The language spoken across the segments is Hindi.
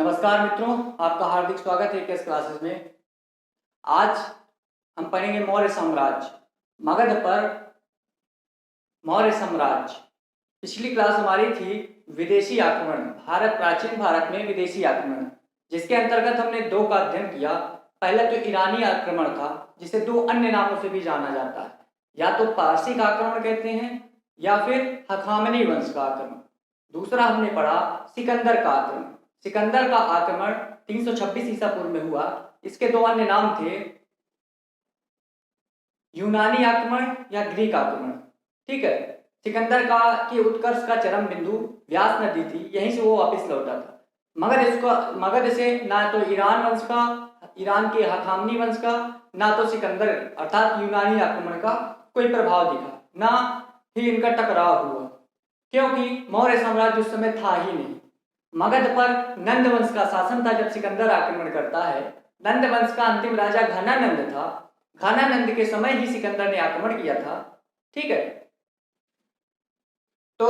नमस्कार मित्रों, आपका हार्दिक स्वागत है इस क्लासेस में। आज हम पढ़ेंगे मौर्य साम्राज्य, मगध पर मौर्य साम्राज्य। पिछली क्लास हमारी थी विदेशी आक्रमण, प्राचीन भारत में विदेशी आक्रमण, जिसके अंतर्गत हमने दो का अध्ययन किया। पहला तो ईरानी आक्रमण था, जिसे दो अन्य नामों से भी जाना जाता है, या तो पारसिक आक्रमण कहते हैं या फिर हखामनी वंश का आक्रमण। दूसरा हमने पढ़ा सिकंदर का आक्रमण। सिकंदर का आक्रमण 326 ईसा पूर्व में हुआ। इसके दो अन्य नाम थे, यूनानी आक्रमण या ग्रीक आक्रमण। ठीक है, सिकंदर का के उत्कर्ष का चरम बिंदु व्यास नदी थी, यहीं से वो वापस लौटा था। मगध से ना तो ईरान वंश का, ईरान के हखामनी वंश का, ना तो सिकंदर अर्थात यूनानी आक्रमण का कोई प्रभाव दिखा, ना ही इनका टकराव हुआ, क्योंकि मौर्य साम्राज्य उस समय था ही नहीं। मगध पर नंद वंश का शासन था जब सिकंदर आक्रमण करता है। नंद वंश का अंतिम राजा घनानंद था। घनानंद के समय ही सिकंदर ने आक्रमण किया था। ठीक है, तो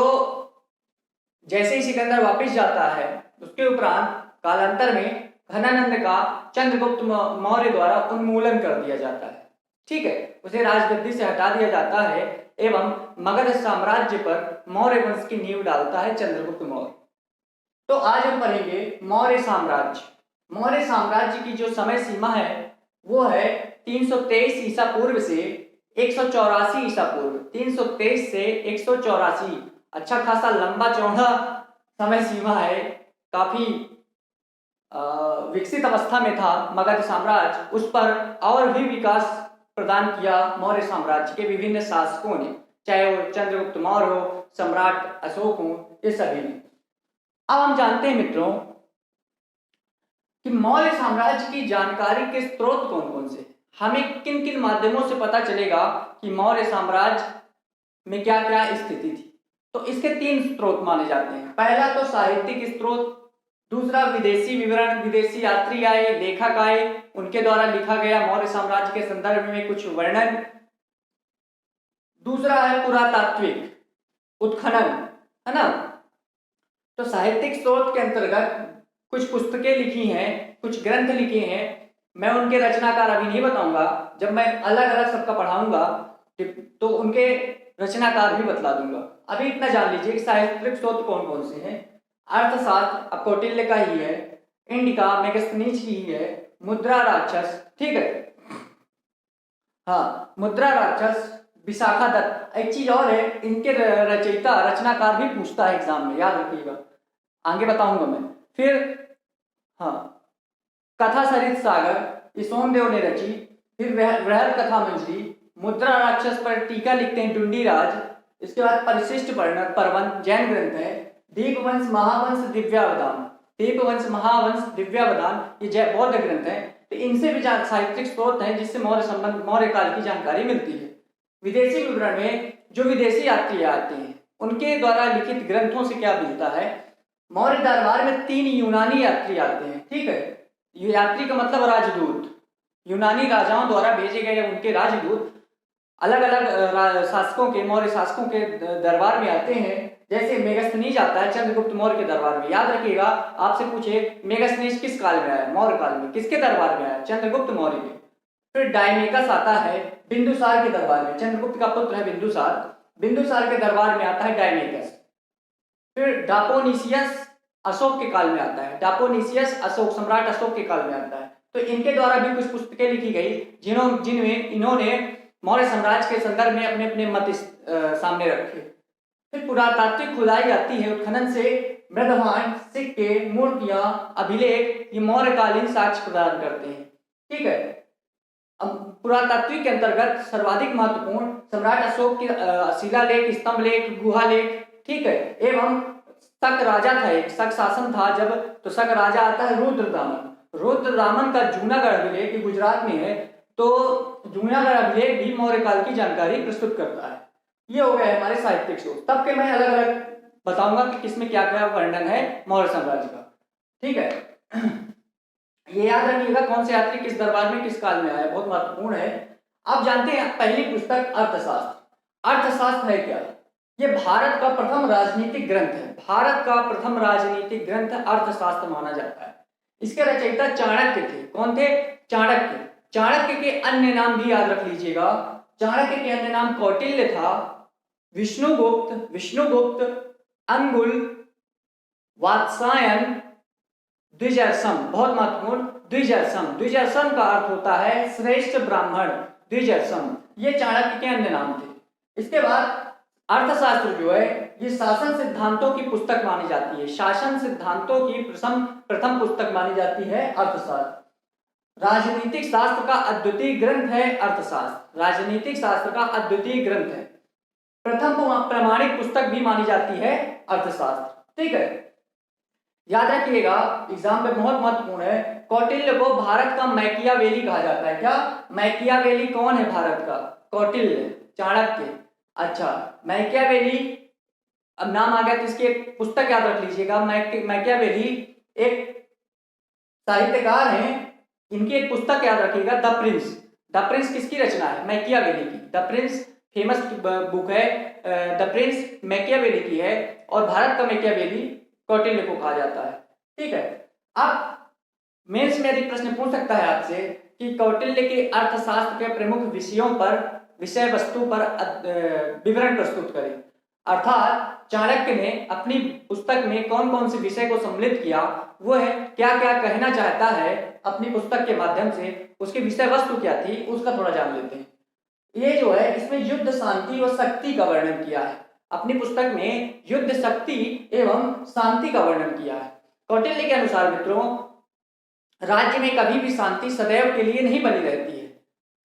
जैसे ही सिकंदर वापस जाता है, उसके उपरांत कालांतर में घनानंद का चंद्रगुप्त मौर्य द्वारा उन्मूलन कर दिया जाता है। ठीक है, उसे राजगद्दी से हटा दिया जाता है एवं मगध साम्राज्य पर मौर्य वंश की नींव डालता है चंद्रगुप्त मौर्य। तो आज हम पढ़ेंगे मौर्य साम्राज्य। मौर्य साम्राज्य की जो समय सीमा है वो है 323 ईसा पूर्व से 184 ईसा पूर्व। 323 से 184, अच्छा खासा लंबा चौड़ा समय सीमा है। काफी विकसित अवस्था में था मगध साम्राज्य। उस पर और भी विकास प्रदान किया मौर्य साम्राज्य के विभिन्न शासकों ने, चाहे वो चंद्रगुप्त मौर्य हो, सम्राट अशोक हो, ये सभी ने। अब हम जानते हैं मित्रों कि मौर्य साम्राज्य की जानकारी के स्रोत कौन कौन से, हमें किन किन माध्यमों से पता चलेगा कि मौर्य साम्राज्य में क्या क्या स्थिति थी। तो इसके तीन स्रोत माने जाते हैं। पहला तो साहित्यिक स्रोत, दूसरा विदेशी विवरण, विदेशी यात्री आए, लेखक आए, उनके द्वारा लिखा गया मौर्य साम्राज्य के संदर्भ में कुछ वर्णन। दूसरा है पुरातात्विक उत्खनन, है ना। तो साहित्यिक स्रोत के अंतर्गत कुछ पुस्तकें लिखी हैं, कुछ ग्रंथ लिखे हैं। मैं उनके रचनाकार अभी नहीं बताऊंगा, जब मैं अलग अलग सबका पढ़ाऊंगा तो उनके रचनाकार भी बतला दूंगा। अभी इतना जान लीजिए कि साहित्यिक स्रोत कौन कौन से हैं। अर्थशास्त्र अब कौटिल्य का ही है, इंडिका मेगस्थनीज की ही है, मुद्रा राक्षस, ठीक है, हाँ, मुद्रा राक्षस विशाखा दत्त। एक चीज और है, इनके रचयिता रचनाकार भी पूछता है एग्जाम में, याद रखिएगा, आगे बताऊंगा मैं। फिर हाँ, कथा सरित सागर ये सोमदेव ने रची। फिर वृहद कथा मंजरी, मुद्रा राक्षस पर टीका लिखते हैं डुंडीराज। इसके बाद परिशिष्ट पर्वन जैन ग्रंथ है। दीपवंश महावंश दिव्यावदान, दीपवंश महावंश दिव्यावदान ये बौद्ध ग्रंथ है। तो इनसे भी साहित्यिक स्रोत हैं जिससे मौर्य काल की जानकारी मिलती है। विदेशी विवरण में जो विदेशी यात्री आते हैं उनके द्वारा लिखित ग्रंथों से क्या मिलता है, मौर्य दरबार में 3 यूनानी यात्री आते हैं। ठीक है, ये यात्री का मतलब राजदूत, यूनानी राजाओं द्वारा भेजे गए उनके राजदूत अलग अलग शासकों के, मौर्य शासकों के दरबार में आते हैं। जैसे मेगस्थनीज आता है चंद्रगुप्त मौर्य के दरबार में। याद रखिएगा, आपसे पूछे मेगस्थनीज किस काल में आया, मौर्य काल में। किसके दरबार में आया, चंद्रगुप्त मौर्य के। फिर डायमेकस आता है बिंदुसार के दरबार में, चंद्रगुप्त का पुत्र है बिंदुसार, बिंदुसार के दरबार में आता है डायमेकस। फिर डापोनिशियस अशोक के काल में आता है, डापोनिशियस अशोक, सम्राट अशोक के काल में आता है। तो इनके द्वारा भी कुछ पुस्तकें लिखी गई जिनमें इन्होंने मौर्य साम्राज्य के संदर्भ में अपने अपने मत सामने रखे। फिर पुरातात्विक खुदाई आती है, उत्खनन से मृदभांड, सिक्के, मूर्तियां, अभिलेख ये मौर्यकालीन साक्ष्य प्रदान करते हैं। ठीक है, अब पुरातात्विक के अंतर्गत सर्वाधिक महत्वपूर्ण सम्राट अशोक के शिलालेख, स्तंभलेख, गुहालेख, ठीक है, एवं शक राजा था, एक शक शासन था जब, तो शक राजा आता है रुद्रदामन। रुद्रदामन का जूनागढ़ अभिलेख गुजरात में है, तो जूनागढ़ अभिलेख भी मौर्य काल की जानकारी प्रस्तुत करता है। ये हो गए हमारे साहित्यिक स्रोत। तब के मैं अलग अलग बताऊंगा कि किसमें क्या क्या वर्णन है मौर्य साम्राज्य का। ठीक है, ये याद रखिएगा कौन से यात्री किस दरबार में किस काल में आया, बहुत महत्वपूर्ण है। आप जानते हैं पहली पुस्तक अर्थशास्त्र। अर्थशास्त्र है क्या, ये भारत का प्रथम राजनीतिक ग्रंथ है। भारत का प्रथम राजनीतिक ग्रंथ अर्थशास्त्र माना जाता है। इसके रचयिता चाणक्य थे। कौन थे? चाणक्य। चाणक्य के अन्य नाम भी याद रख लीजिएगा। चाणक्य के अन्य नाम कौटिल्य था, विष्णुगुप्त, अंगुल, वात्सायन, द्विजर्षम। बहुत महत्वपूर्ण, द्विजर्षम। द्विजर्षम का अर्थ होता है श्रेष्ठ ब्राह्मण, द्विजर्षम। ये चाणक्य के अन्य नाम थे। इसके बाद अर्थशास्त्र जो है ये शासन सिद्धांतों की पुस्तक मानी जाती है। शासन सिद्धांतों की प्रथम पुस्तक मानी जाती है अर्थशास्त्र। राजनीतिक शास्त्र का अद्वितीय ग्रंथ है अर्थशास्त्र। राजनीतिक शास्त्र का अद्वितीय ग्रंथ है। प्रथम प्रमाणिक पुस्तक भी मानी जाती है अर्थशास्त्र। ठीक है, याद रखिएगा, एग्जाम में बहुत महत्वपूर्ण है। कौटिल्य को भारत का मैकियावेली कहा जाता है। क्या? मैकियावेली कौन है भारत का? कौटिल्य, चाणक्य। अच्छा, मैकियावेली, अब नाम आ गया तो इसकी एक पुस्तक याद रख लीजिएगा। मैकियावेली एक साहित्यकार हैं, इनकी एक पुस्तक याद रखिएगा, द प्रिंस। द प्रिंस किसकी रचना है? मैकियावेली की। द प्रिंस फेमस बुक है, द प्रिंस मैकियावेली की है, और भारत का मैकियावेली कौटिल्य को कहा जाता है। ठीक है, अब मेंस में यदि प्रश्न पूछ सकता है आपसे कि कौटिल्य के अर्थशास्त्र के प्रमुख विषयों पर, विषय वस्तु पर विवरण प्रस्तुत करें। अर्थात चाणक्य ने अपनी पुस्तक में कौन कौन से विषय को सम्मिलित किया, वो है क्या क्या कहना चाहता है अपनी पुस्तक के माध्यम से, उसकी विषय वस्तु क्या थी, उसका थोड़ा जान लेते हैं। ये जो है इसमें युद्ध, शांति और शक्ति का वर्णन किया है। अपनी पुस्तक में युद्ध, शक्ति एवं शांति का वर्णन किया है। कौटिल्य के अनुसार मित्रों, राज्य में कभी भी शांति सदैव के लिए नहीं बनी रहती है।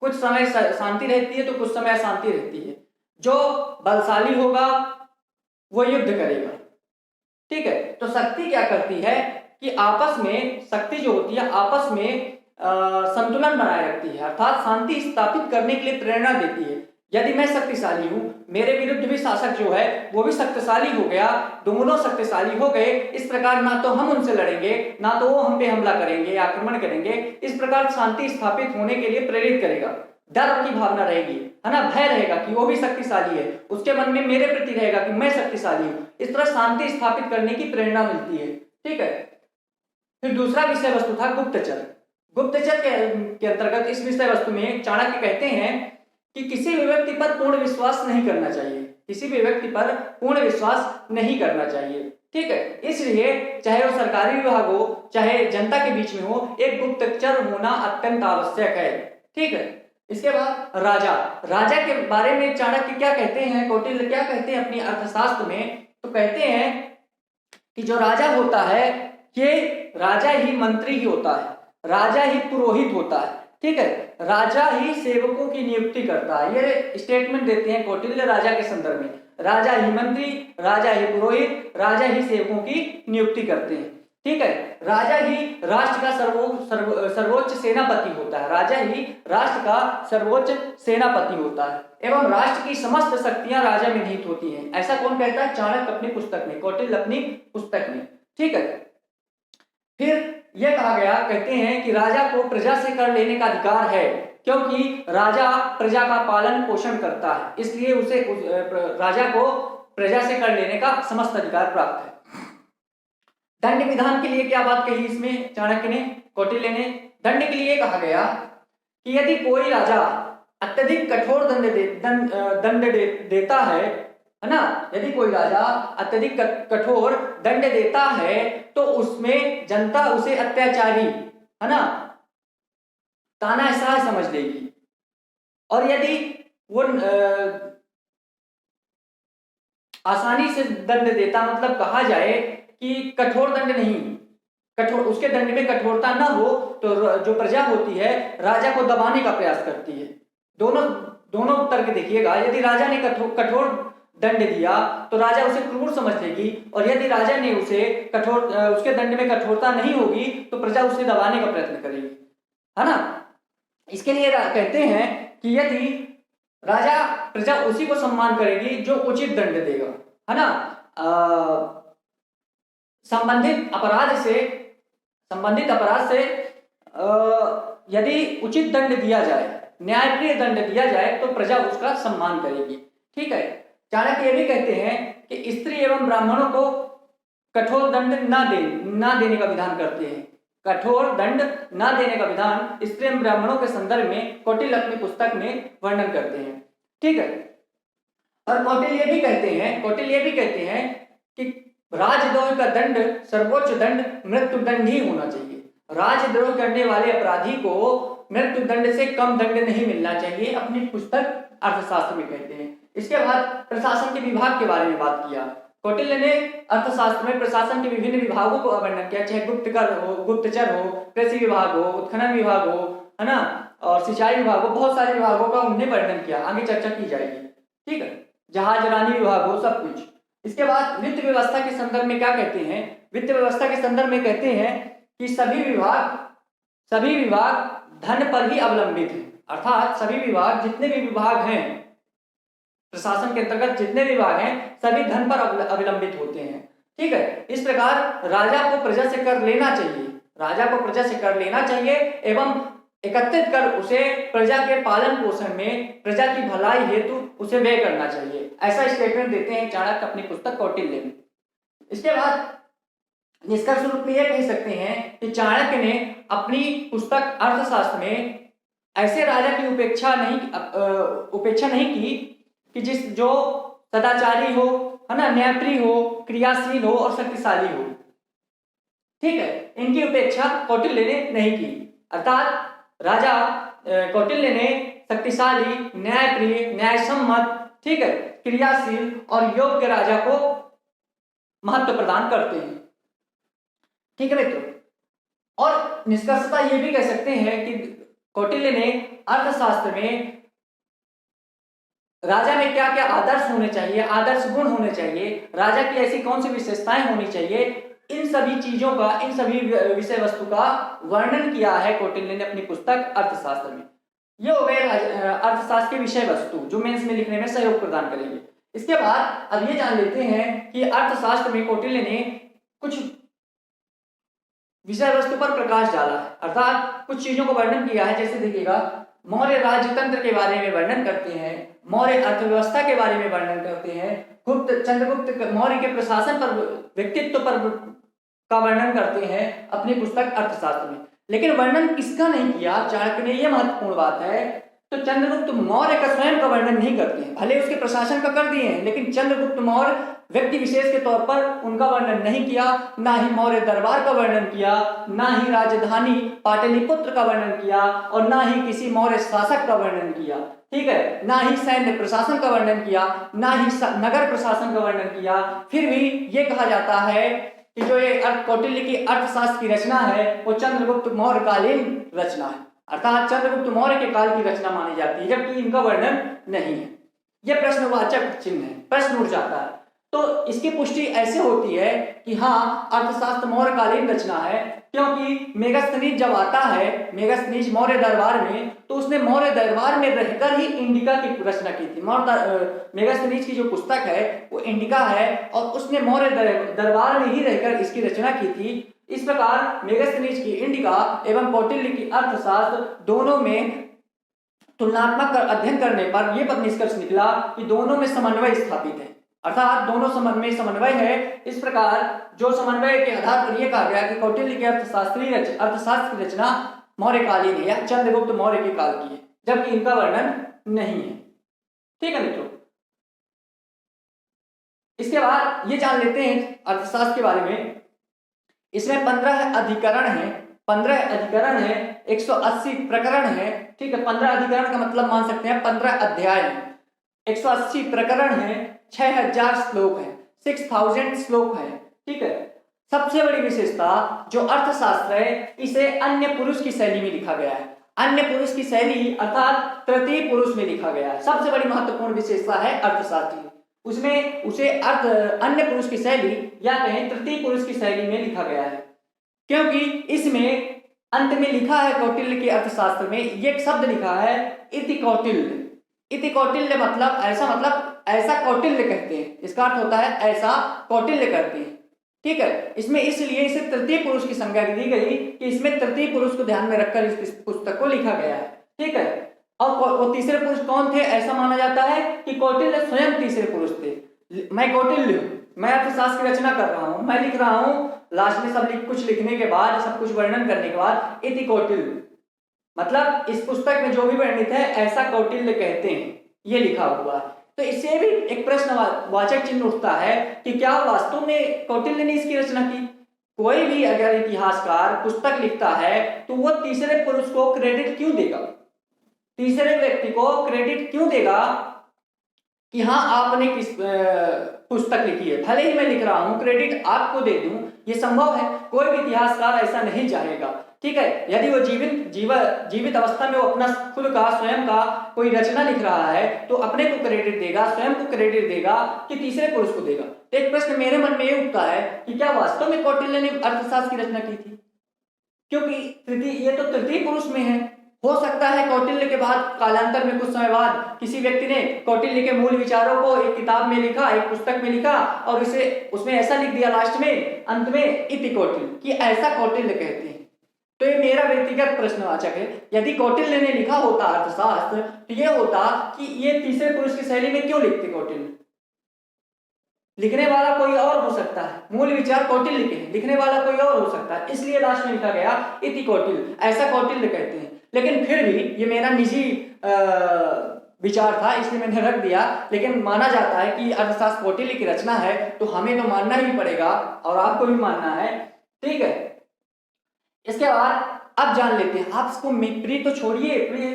कुछ समय शांति रहती है तो कुछ समय अशांति रहती है। जो बलशाली होगा वो युद्ध करेगा। ठीक है, तो शक्ति क्या करती है कि आपस में, शक्ति जो होती है आपस में संतुलन बनाए रखती है, अर्थात शांति स्थापित करने के लिए प्रेरणा देती है। यदि मैं शक्तिशाली हूं, मेरे विरुद्ध भी शासक जो है वो भी शक्तिशाली हो गया, दोनों शक्तिशाली हो गए, इस प्रकार ना तो हम उनसे लड़ेंगे ना तो वो हम पे हमला करेंगे, आक्रमण करेंगे। इस प्रकार शांति स्थापित होने के लिए प्रेरित करेगा। डर की भावना रहेगी, है ना, भय रहेगा कि वो भी शक्तिशाली है, उसके मन में मेरे प्रति रहेगा कि मैं शक्तिशाली हूं। इस तरह शांति स्थापित करने की प्रेरणा मिलती है। ठीक है, फिर दूसरा विषय वस्तु था गुप्तचर। गुप्तचर के अंतर्गत इस विषय वस्तु में चाणक्य कहते हैं कि किसी भी व्यक्ति पर पूर्ण विश्वास नहीं करना चाहिए, किसी भी व्यक्ति पर पूर्ण विश्वास नहीं करना चाहिए। ठीक है, इसलिए चाहे वो सरकारी विभाग हो चाहे जनता के बीच में हो, एक गुप्तचर होना अत्यंत आवश्यक है। ठीक है, इसके बाद राजा। राजा के बारे में चाणक्य क्या कहते हैं, कौटिल्य क्या कहते हैं अपनी अर्थशास्त्र में? तो कहते हैं कि जो राजा होता है ये राजा ही मंत्री ही होता है, राजा ही पुरोहित होता है। ठीक है, राजा ही सेवकों की नियुक्ति करता है। ये स्टेटमेंट देते हैं कौटिल्य राजा के संदर्भ में। राजा ही मंत्री, राजा ही पुरोहित, राजा ही सेवकों की नियुक्ति करते हैं। ठीक है, राजा ही राष्ट्र का सर्वोच्च सेनापति होता है। राजा ही राष्ट्र का सर्वोच्च सेनापति होता है एवं राष्ट्र की समस्त शक्तियां राजा में निहित होती हैं। ऐसा कौन कहता है? चाणक्य अपनी पुस्तक में, कौटिल्य अपनी पुस्तक में। ठीक है, फिर यह कहा गया, कहते हैं कि राजा को प्रजा से कर लेने का अधिकार है, क्योंकि राजा प्रजा का पालन पोषण करता है, इसलिए उसे राजा को प्रजा से कर लेने का समस्त अधिकार प्राप्त है। दंड विधान के लिए क्या बात कही इसमें चाणक्य ने, कौटिल्य ने? दंड के लिए कहा गया कि यदि कोई राजा अत्यधिक कठोर दंड देता है ना, यदि कोई राजा अत्यधिक कठोर दंड देता है तो उसमें जनता उसे अत्याचारी, है ना, तानाशाह समझ लेगी। और यदि वो आसानी से दंड देता, मतलब कहा जाए कि कठोर दंड नहीं, कठोर, उसके दंड में कठोरता ना हो, तो जो प्रजा होती है राजा को दबाने का प्रयास करती है। दोनों तर्क देखिएगा। यदि राजा ने कठोर दंड दिया तो राजा उसे क्रूर समझ लेगी, और यदि राजा ने उसे उसके दंड में कठोरता नहीं होगी तो प्रजा उसे दबाने का प्रयत्न करेगी, है ना। इसके लिए कहते हैं कि यदि राजा, प्रजा उसी को सम्मान करेगी जो उचित दंड देगा, है ना। संबंधित अपराध से यदि उचित दंड दिया जाए, न्यायप्रिय दंड दिया जाए तो प्रजा उसका सम्मान करेगी। ठीक है, चाणक्य ये भी कहते हैं कि स्त्री एवं ब्राह्मणों को कठोर दंड ना देने का विधान करते हैं। कठोर दंड न देने का विधान स्त्री एवं ब्राह्मणों के संदर्भ में कौटिल्य अपनी पुस्तक में वर्णन करते हैं। ठीक है, और कौटिल्य ये भी कहते हैं कि राजद्रोह का दंड सर्वोच्च दंड मृत्यु दंड ही होना चाहिए। राजद्रोह करने वाले अपराधी को मृत्यु दंड से कम दंड नहीं मिलना चाहिए, अपनी पुस्तक अर्थशास्त्र में कहते हैं। इसके बाद प्रशासन के विभाग के बारे में बात किया। कौटिल्य ने अर्थशास्त्र में प्रशासन के विभिन्न विभागों को वर्णन किया, चाहे गुप्तचर हो, कृषि विभाग हो, उत्खनन विभाग हो, है ना, और सिंचाई विभाग हो, बहुत सारे विभागों का उन्होंने वर्णन किया, आगे चर्चा की जाएगी। ठीक है, जहाजरानी विभाग हो, सब कुछ। इसके बाद वित्त व्यवस्था के संदर्भ में क्या कहते हैं? वित्त व्यवस्था के संदर्भ में कहते हैं कि सभी विभाग धन पर ही अवलंबित है, अर्थात सभी विभाग, जितने भी विभाग हैं प्रशासन के अंतर्गत, जितने विभाग हैं सभी धन पर अवलंबित होते हैं। ठीक है, इस प्रकार राजा को प्रजा से कर लेना चाहिए एवं एकत्रित कर उसे प्रजा के पालन पोषण में, प्रजा की भलाई हेतु उसे व्यय करना चाहिए, ऐसा स्टेटमेंट देते हैं चाणक्य अपनी पुस्तक कौटिल्य में। इसके बाद निष्कर्ष रूप में यह कह सकते हैं कि चाणक्य ने अपनी पुस्तक अर्थशास्त्र में ऐसे राजा की उपेक्षा नहीं की कि जो सदाचारी हो, है ना, न्यायप्रिय हो, क्रियाशील हो और शक्तिशाली हो। ठीक है, इनकी उपेक्षा कौटिल्य ने नहीं की, अर्थात राजा कौटिल्य ने शक्तिशाली, न्यायप्रिय, न्यायसम्मत, ठीक है, क्रियाशील और योग्य राजा को महत्व प्रदान करते हैं। ठीक है मित्रों, और निष्कर्षतः ये भी कह सकते हैं कि कौटिल्य ने अर्थशास्त्र में राजा में क्या क्या आदर्श होने चाहिए, आदर्श गुण होने चाहिए, राजा की ऐसी कौन सी विशेषताएं होनी चाहिए, इन सभी चीजों का, इन सभी विषय वस्तु का वर्णन किया है कौटिल्य ने अपनी पुस्तक अर्थशास्त्र में। ये हो गए अर्थशास्त्र के विषय वस्तु जो मेंस में लिखने में सहयोग प्रदान करेंगे। इसके बाद अब ये जान लेते हैं कि अर्थशास्त्र में कौटिल्य ने कुछ विषय वस्तु पर प्रकाश डाला है, अर्थात कुछ चीजों को वर्णन किया है। जैसे देखिएगा, मौर्य राजतंत्र के बारे में वर्णन करते हैं, मौर्य अर्थव्यवस्था के बारे में वर्णन करते हैं, चंद्रगुप्त मौर्य के प्रशासन पर, व्यक्तित्व पर का वर्णन करते हैं अपनी पुस्तक अर्थशास्त्र में। लेकिन वर्णन किसका नहीं किया चाणक्य ने, यह महत्वपूर्ण बात है। तो चंद्रगुप्त मौर्य का स्वयं का वर्णन नहीं करते हैं, भले उसके प्रशासन का कर दिए हैं, लेकिन चंद्रगुप्त मौर्य व्यक्ति विशेष के तौर पर उनका वर्णन नहीं किया, ना ही मौर्य दरबार का वर्णन किया, ना ही राजधानी पाटलिपुत्र का वर्णन किया, और ना ही किसी मौर्य शासक का वर्णन किया। ठीक है, ना ही सैन्य प्रशासन का वर्णन किया, ना ही नगर प्रशासन का वर्णन किया। फिर भी ये कहा जाता है कि जो ये कौटिल्य की अर्थशास्त्र की रचना है वो चंद्रगुप्त मौर्य कालीन रचना है, अर्थात चंद्रगुप्त मौर्य के काल की रचना मानी जाती है, जबकि इनका वर्णन नहीं है। यह प्रश्नवाचक चिन्ह है, प्रश्न उठ जाता है। तो इसकी पुष्टि ऐसे होती है कि हाँ, अर्थशास्त्र मौर्यकालीन रचना है, क्योंकि मेगास्थनीज जब आता है, मेगास्थनीज मौर्य दरबार में, तो उसने मौर्य दरबार में रहकर ही इंडिका की रचना की थी। मेगास्थनीज की जो पुस्तक है वो इंडिका है, और उसने मौर्य दरबार में ही रहकर इसकी रचना की थी। इस प्रकार मेगास्थनीज की इंडिका एवं कौटिल्य की अर्थशास्त्र दोनों में तुलनात्मक अध्ययन करने पर यह निष्कर्ष निकला कि दोनों में समन्वय स्थापित है, अर्थात दोनों में समन्वय है। इस प्रकार जो समन्वय के आधार पर यह कहा गया कि कौटिल्य की अर्थशास्त्र की रचना मौर्यकालीन है या चंद्रगुप्त मौर्य के काल की है, जबकि इनका वर्णन नहीं है। ठीक है मित्रों, इसके बाद ये जान लेते हैं अर्थशास्त्र के बारे में। इसमें 15 अधिकरण है, 180 प्रकरण है। ठीक है, 15 अधिकरण का मतलब मान सकते हैं 15 अध्याय है, 180 प्रकरण है, 6000 श्लोक है, 6000 श्लोक है। ठीक है, सबसे बड़ी विशेषता जो अर्थशास्त्र है, इसे अन्य पुरुष की शैली में लिखा गया है। अन्य पुरुष की शैली अर्थात तृतीय पुरुष में लिखा गया है, सबसे बड़ी महत्वपूर्ण विशेषता है अर्थशास्त्र। उसमें उसे अन्य पुरुष की शैली या कहें तृतीय पुरुष की शैली में लिखा गया है, क्योंकि इसमें अंत में लिखा है कौटिल्य के अर्थशास्त्र में ये शब्द लिखा है इति कौटिल्य। इति कौटिल्य मतलब ऐसा कौटिल्य कहते हैं, इसका अर्थ होता है ऐसा कौटिल्य करते हैं। ठीक है, इसमें इसलिए इसे तृतीय पुरुष की संज्ञा दी गई कि इसमें तृतीय पुरुष को ध्यान में रखकर इस पुस्तक को लिखा गया है। ठीक है, और वो तीसरे पुरुष कौन थे? ऐसा माना जाता है कि कौटिल्य स्वयं तीसरे पुरुष थे। मैं कौटिल्य हूं, मैं अर्थशास्त्र की रचना कर रहा हूं, मैं लिख रहा हूं, लास्ट में सब कुछ लिखने के बाद, सब कुछ वर्णन करने के बाद इति कौटिल्य, मतलब इस पुस्तक में जो भी वर्णित है ऐसा कौटिल्य कहते हैं, ये लिखा हुआ है। तो इससे भी एक प्रश्नवाचक चिन्ह उठता है कि क्या वास्तव में कौटिल्य ने इसकी रचना की? कोई भी अगर इतिहासकार पुस्तक लिखता है तो वो तीसरे पुरुष को क्रेडिट क्यों देगा, तीसरे व्यक्ति को क्रेडिट क्यों देगा कि हाँ आपने किस पुस्तक लिखी है? भले ही मैं लिख रहा हूं, क्रेडिट आपको दे दूं, ये संभव है? कोई भी इतिहासकार ऐसा नहीं चाहेगा, ठीक है। यदि वो जीवित अवस्था में वो अपना खुद का स्वयं का कोई रचना लिख रहा है तो अपने को क्रेडिट देगा, स्वयं को क्रेडिट देगा कि तीसरे पुरुष को देगा? तो एक प्रश्न मेरे मन में ये उठता है कि क्या वास्तव में कौटिल्य ने अर्थशास्त्र की रचना की थी? क्योंकि ये तो तृतीय पुरुष में है। हो सकता है कौटिल्य के बाद कालांतर में कुछ समय बाद किसी व्यक्ति ने कौटिल्य के मूल विचारों को एक किताब में लिखा, एक पुस्तक में लिखा और इसे उसमें ऐसा लिख दिया लास्ट में, अंत में इति कौटिल्य, कि ऐसा कौटिल्य कहते हैं। तो ये मेरा व्यक्तिगत प्रश्नवाचक है। यदि कौटिल्य ने लिखा होता अर्थशास्त्र तो ये होता कि ये तीसरे पुरुष की शैली में क्यों लिखते कौटिल्य? लिखने वाला कोई और हो सकता है, मूल विचार कौटिल्य के हैं, लिखने वाला कोई और हो सकता है, इसलिए लास्ट में लिखा गया इति कौटिल्य, ऐसा कौटिल्य कहते हैं। लेकिन फिर भी ये मेरा निजी विचार था इसलिए मैंने रख दिया, लेकिन माना जाता है कि अर्थशास्त्र कौटिल्य की रचना है तो हमें तो मानना ही पड़ेगा और आपको भी मानना है, ठीक है। इसके बाद अब जान लेते हैं, आप इसको प्री तो छोड़िए, प्री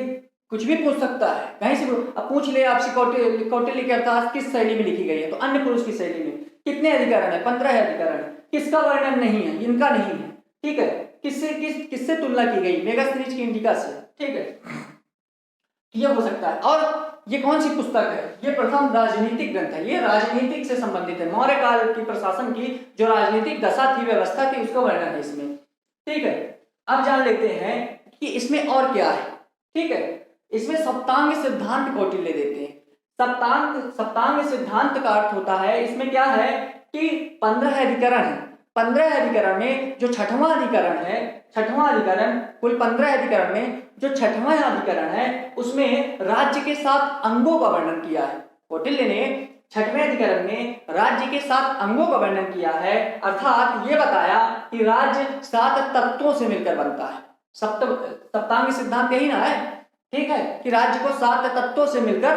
कुछ भी पूछ सकता है कहीं से, अब पूछ ले आपसे कौटिल्य की अर्थशास्त्र किस शैली में लिखी गई है, तो अन्य पुरुष की शैली में। कितने अधिकरण है? 15 अधिकरण है। किसका वर्णन नहीं है? इनका नहीं है, ठीक है। किससे तुलना की गई? मेगास्थनीज की इंडिका से, ठीक है। ये हो सकता है। और ये कौन सी पुस्तक है? ये प्रथम राजनीतिक ग्रंथ है, ये राजनीतिक से संबंधित है, मौर्य काल की प्रशासन की जो राजनीतिक दशा थी, व्यवस्था थी, उसका वर्णन है इसमें, ठीक है। अब जान लेते हैं कि इसमें और क्या है, ठीक है। इसमें सप्तांग सिद्धांत कौटिल्य देते हैं। सप्तांग सिद्धांत का अर्थ होता है, इसमें क्या है कि 15 अधिकरण है। 15 अधिकरण में जो छठवां अधिकरण है, छठवां अधिकरण, कुल 15 अधिकरण में जो छठवां अधिकरण है उसमें राज्य के 7 अंगों का वर्णन किया है। कौटिल्य ने 6वें अधिकरण में राज्य के 7 अंगों का वर्णन किया है, अर्थात ये बताया कि राज्य 7 तत्वों से मिलकर बनता है। सप्तांग सिद्धांत यही ना है, ठीक है, कि राज्य को 7 तत्वों से मिलकर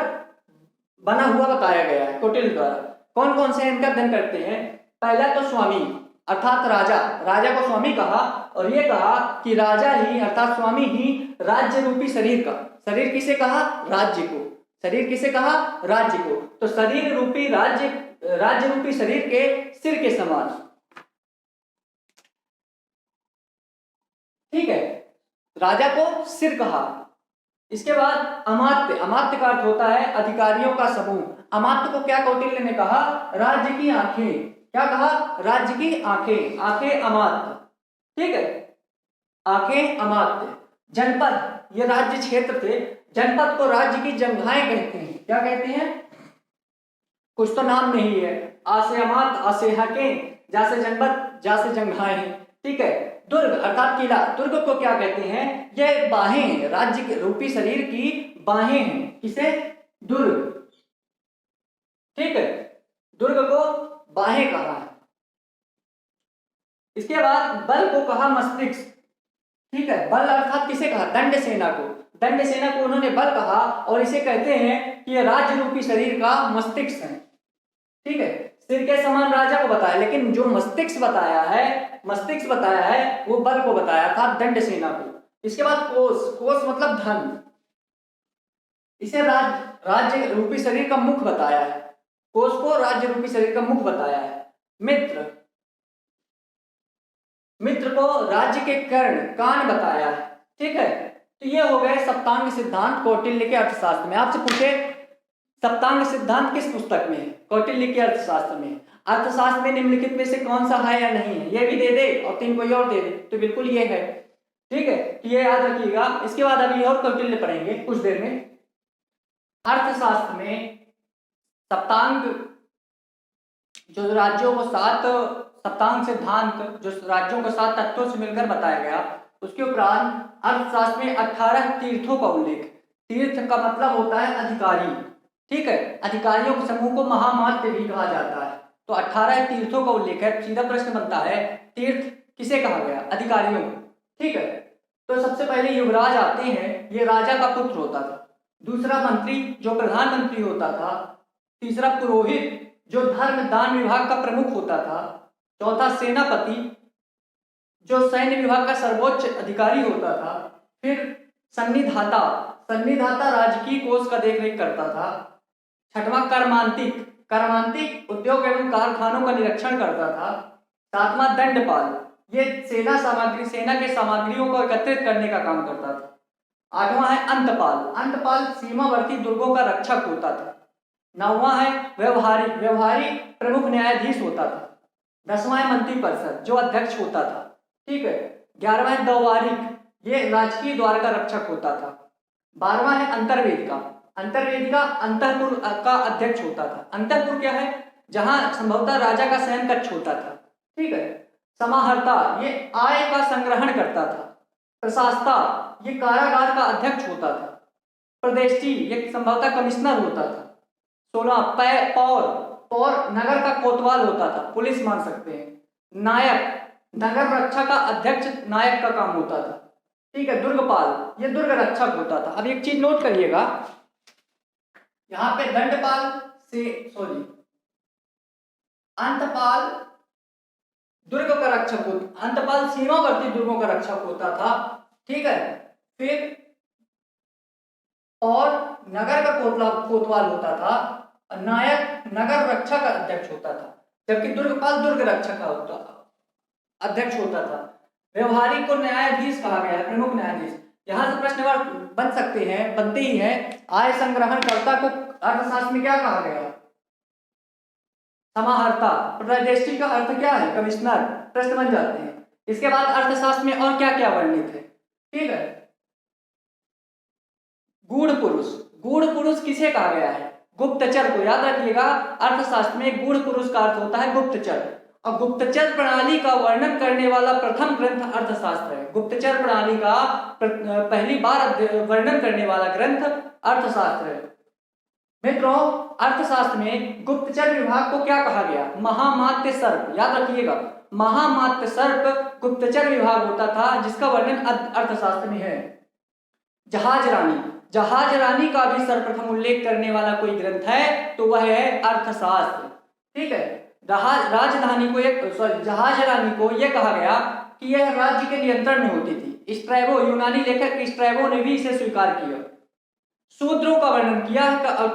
बना हुआ बताया गया है कौटिल्य द्वारा। कौन कौन से इनका अध्ययन करते हैं? पहला तो स्वामी अर्थात राजा को स्वामी कहा, और ये कहा कि राजा ही अर्थात स्वामी ही राज्य रूपी शरीर का, शरीर किसे कहा? राज्य को। शरीर किसे कहा? राज्य को। तो शरीर रूपी राज्य रूपी शरीर के सिर के समान, ठीक है, राजा को सिर कहा। इसके बाद अमात्य, अमात्य का अर्थ होता है अधिकारियों का समूह। अमात्य को क्या कौटिल्य ने कहा? राज्य की आंखें। क्या कहा? राज्य की आंखें, आंखें अमात्य, ठीक है, आंखें अमात्य। जनपद, ये राज्य क्षेत्र थे, जनपद को राज्य की जंघाएं कहते हैं। क्या कहते हैं? कुछ तो नाम नहीं है, आ से अमात्य, आ से आंखें, जा से जनपद, जा से जंघाएं, ठीक है। दुर्ग अर्थात किला, दुर्ग को क्या कहते हैं? ये बाहें हैं, राज्य के रूपी शरीर की बाहें हैं। किसे? दुर्ग, ठीक है, दुर्ग को बाहें कहा है। इसके बाद बल को कहा मस्तिष्क, ठीक है। बल अर्थात किसे कहा? दंड सेना को। दंड सेना को उन्होंने बल कहा और इसे कहते हैं कि यह राज्य रूपी शरीर का मस्तिष्क है, ठीक है। सिर के समान राजा को बताया, लेकिन जो मस्तिष्क बताया है वो बल को बताया था, दंड सेना को। इसके बाद कोष, कोष मतलब धन, इसे राज्य रूपी शरीर का मुख बताया है, कोष को राज्य रूपी शरीर का मुख बताया है। मित्र, मित्र को राज्य के कर्ण, कान बताया है, ठीक है। तो ये हो गए सप्तांग सिद्धांत कौटिल्य के अर्थशास्त्र में। आपसे पूछे सप्तांग सिद्धांत किस पुस्तक में है? कौटिल्य के अर्थशास्त्र में। अर्थशास्त्र में निम्नलिखित में से कौन सा है या नहीं है? ये भी दे दे और 3 कोई और दे दे तो बिल्कुल ये है, ठीक है, ये याद रखिएगा। इसके बाद अभी और कौटिल्य पढ़ेंगे कुछ देर में। अर्थशास्त्र में सप्तांग, जो राज्यों को 7 सप्तांग सिद्धांत जो राज्यों को 7 तत्वों से मिलकर बताया गया, उसके उपरांत अर्थशास्त्र में 18 तीर्थों का उल्लेख। तीर्थ का मतलब होता है अधिकारी, ठीक है। अधिकारियों के समूह को महामात्य भी कहा जाता है, तो 18 तीर्थों का उल्लेख है। सीधा प्रश्न बनता है तीर्थ किसे कहा गया? अधिकारियों को। ठीक है, तो सबसे पहले युवराज आते हैं, ये राजा का पुत्र होता था। दूसरा मंत्री जो प्रधानमंत्री होता था। तीसरा पुरोहित जो धर्म दान विभाग का प्रमुख होता था। चौथा सेनापति जो सैन्य विभाग का सर्वोच्च अधिकारी होता था। फिर सन्निधाता, सन्निधाता राजकीय कोष का देखरेख करता था। छठवां कर्मांतिक, कर्मांतिक उद्योग एवं कारखानों का निरीक्षण करता था। सातवां दंडपाल, ये सेना के सामग्रियों को एकत्रित करने का काम करता था। आठवां है अंतपाल, अंतपाल सीमावर्ती दुर्गों का रक्षक होता था। नौवां है व्यवहारिक, व्यवहारिक प्रमुख न्यायाधीश होता था। 10वां है मंत्रिपरिषद जो अध्यक्ष होता था। ठीक है, 11वां है द्वारिक, ये राजकीय द्वार का रक्षक होता था। 12वां है अंतर्वेदिका, अंतर्वेदिका अंतःपुर का अध्यक्ष होता था। अंतःपुर क्या है? जहां संभवतः राजा का शयन कक्ष होता था। ठीक है, समाहर्ता ये आय का संग्रहण करता था। प्रशासता ये कारागार का अध्यक्ष होता था। प्रदेष्टि ये संभवतः कमिश्नर होता था। 16 पौर, पौर नगर का कोतवाल होता था, पुलिस मान सकते हैं। नायक नगर रक्षा का अध्यक्ष नायक का काम होता था। ठीक है, दुर्गपाल ये दुर्ग रक्षक होता था। अब एक चीज नोट करिएगा, यहाँ पे दंडपाल से अंतपाल दुर्ग का रक्षक होता, अंतपाल सीमावर्ती दुर्गों का रक्षक होता था। ठीक है, फिर और नगर का कोतवाल होता था। नायक नगर रक्षा का अध्यक्ष होता था, जबकि दुर्गपाल दुर्ग रक्षक का होता था, अध्यक्ष होता था। व्यवहारिक को न्यायाधीश कहा गया है, प्रमुख न्यायाधीश। यहां से प्रश्न बन सकते हैं, बनते ही हैं। आय संग्रहणकर्ता को अर्थशास्त्र में क्या कहा गया? समाहर्ता। प्रदेष्टि का अर्थ क्या है? कमिश्नर। प्रश्न बन जाते हैं। इसके बाद अर्थशास्त्र में और क्या क्या वर्णित है? ठीक है, गूढ़ पुरुष, गूढ़ पुरुष किसे कहा गया है? गुप्तचर को। याद रखिएगा, अर्थशास्त्र में गूढ़ पुरुष का अर्थ होता है गुप्तचर, और गुप्तचर प्रणाली का वर्णन करने वाला प्रथम ग्रंथ अर्थशास्त्र है। गुप्तचर प्रणाली का पहली बार वर्णन करने वाला ग्रंथ अर्थशास्त्र है। मित्रों, अर्थशास्त्र में गुप्तचर विभाग को क्या कहा गया? महामात्य सर्प। याद रखिएगा, महामात्य सर्प गुप्तचर विभाग होता था, जिसका वर्णन अर्थशास्त्र में है। जहाज रानी, जहाज रानी का भी सर्वप्रथम उल्लेख करने वाला कोई ग्रंथ है तो वह है अर्थशास्त्र। ठीक है, राजधानी को जहाज रानी को यह कहा गया कि यह राज्य के नियंत्रण में होती थी। स्ट्रैबो, यूनानी लेखक स्ट्रैबो ने भी इसे स्वीकार किया। शूद्रों का वर्णन किया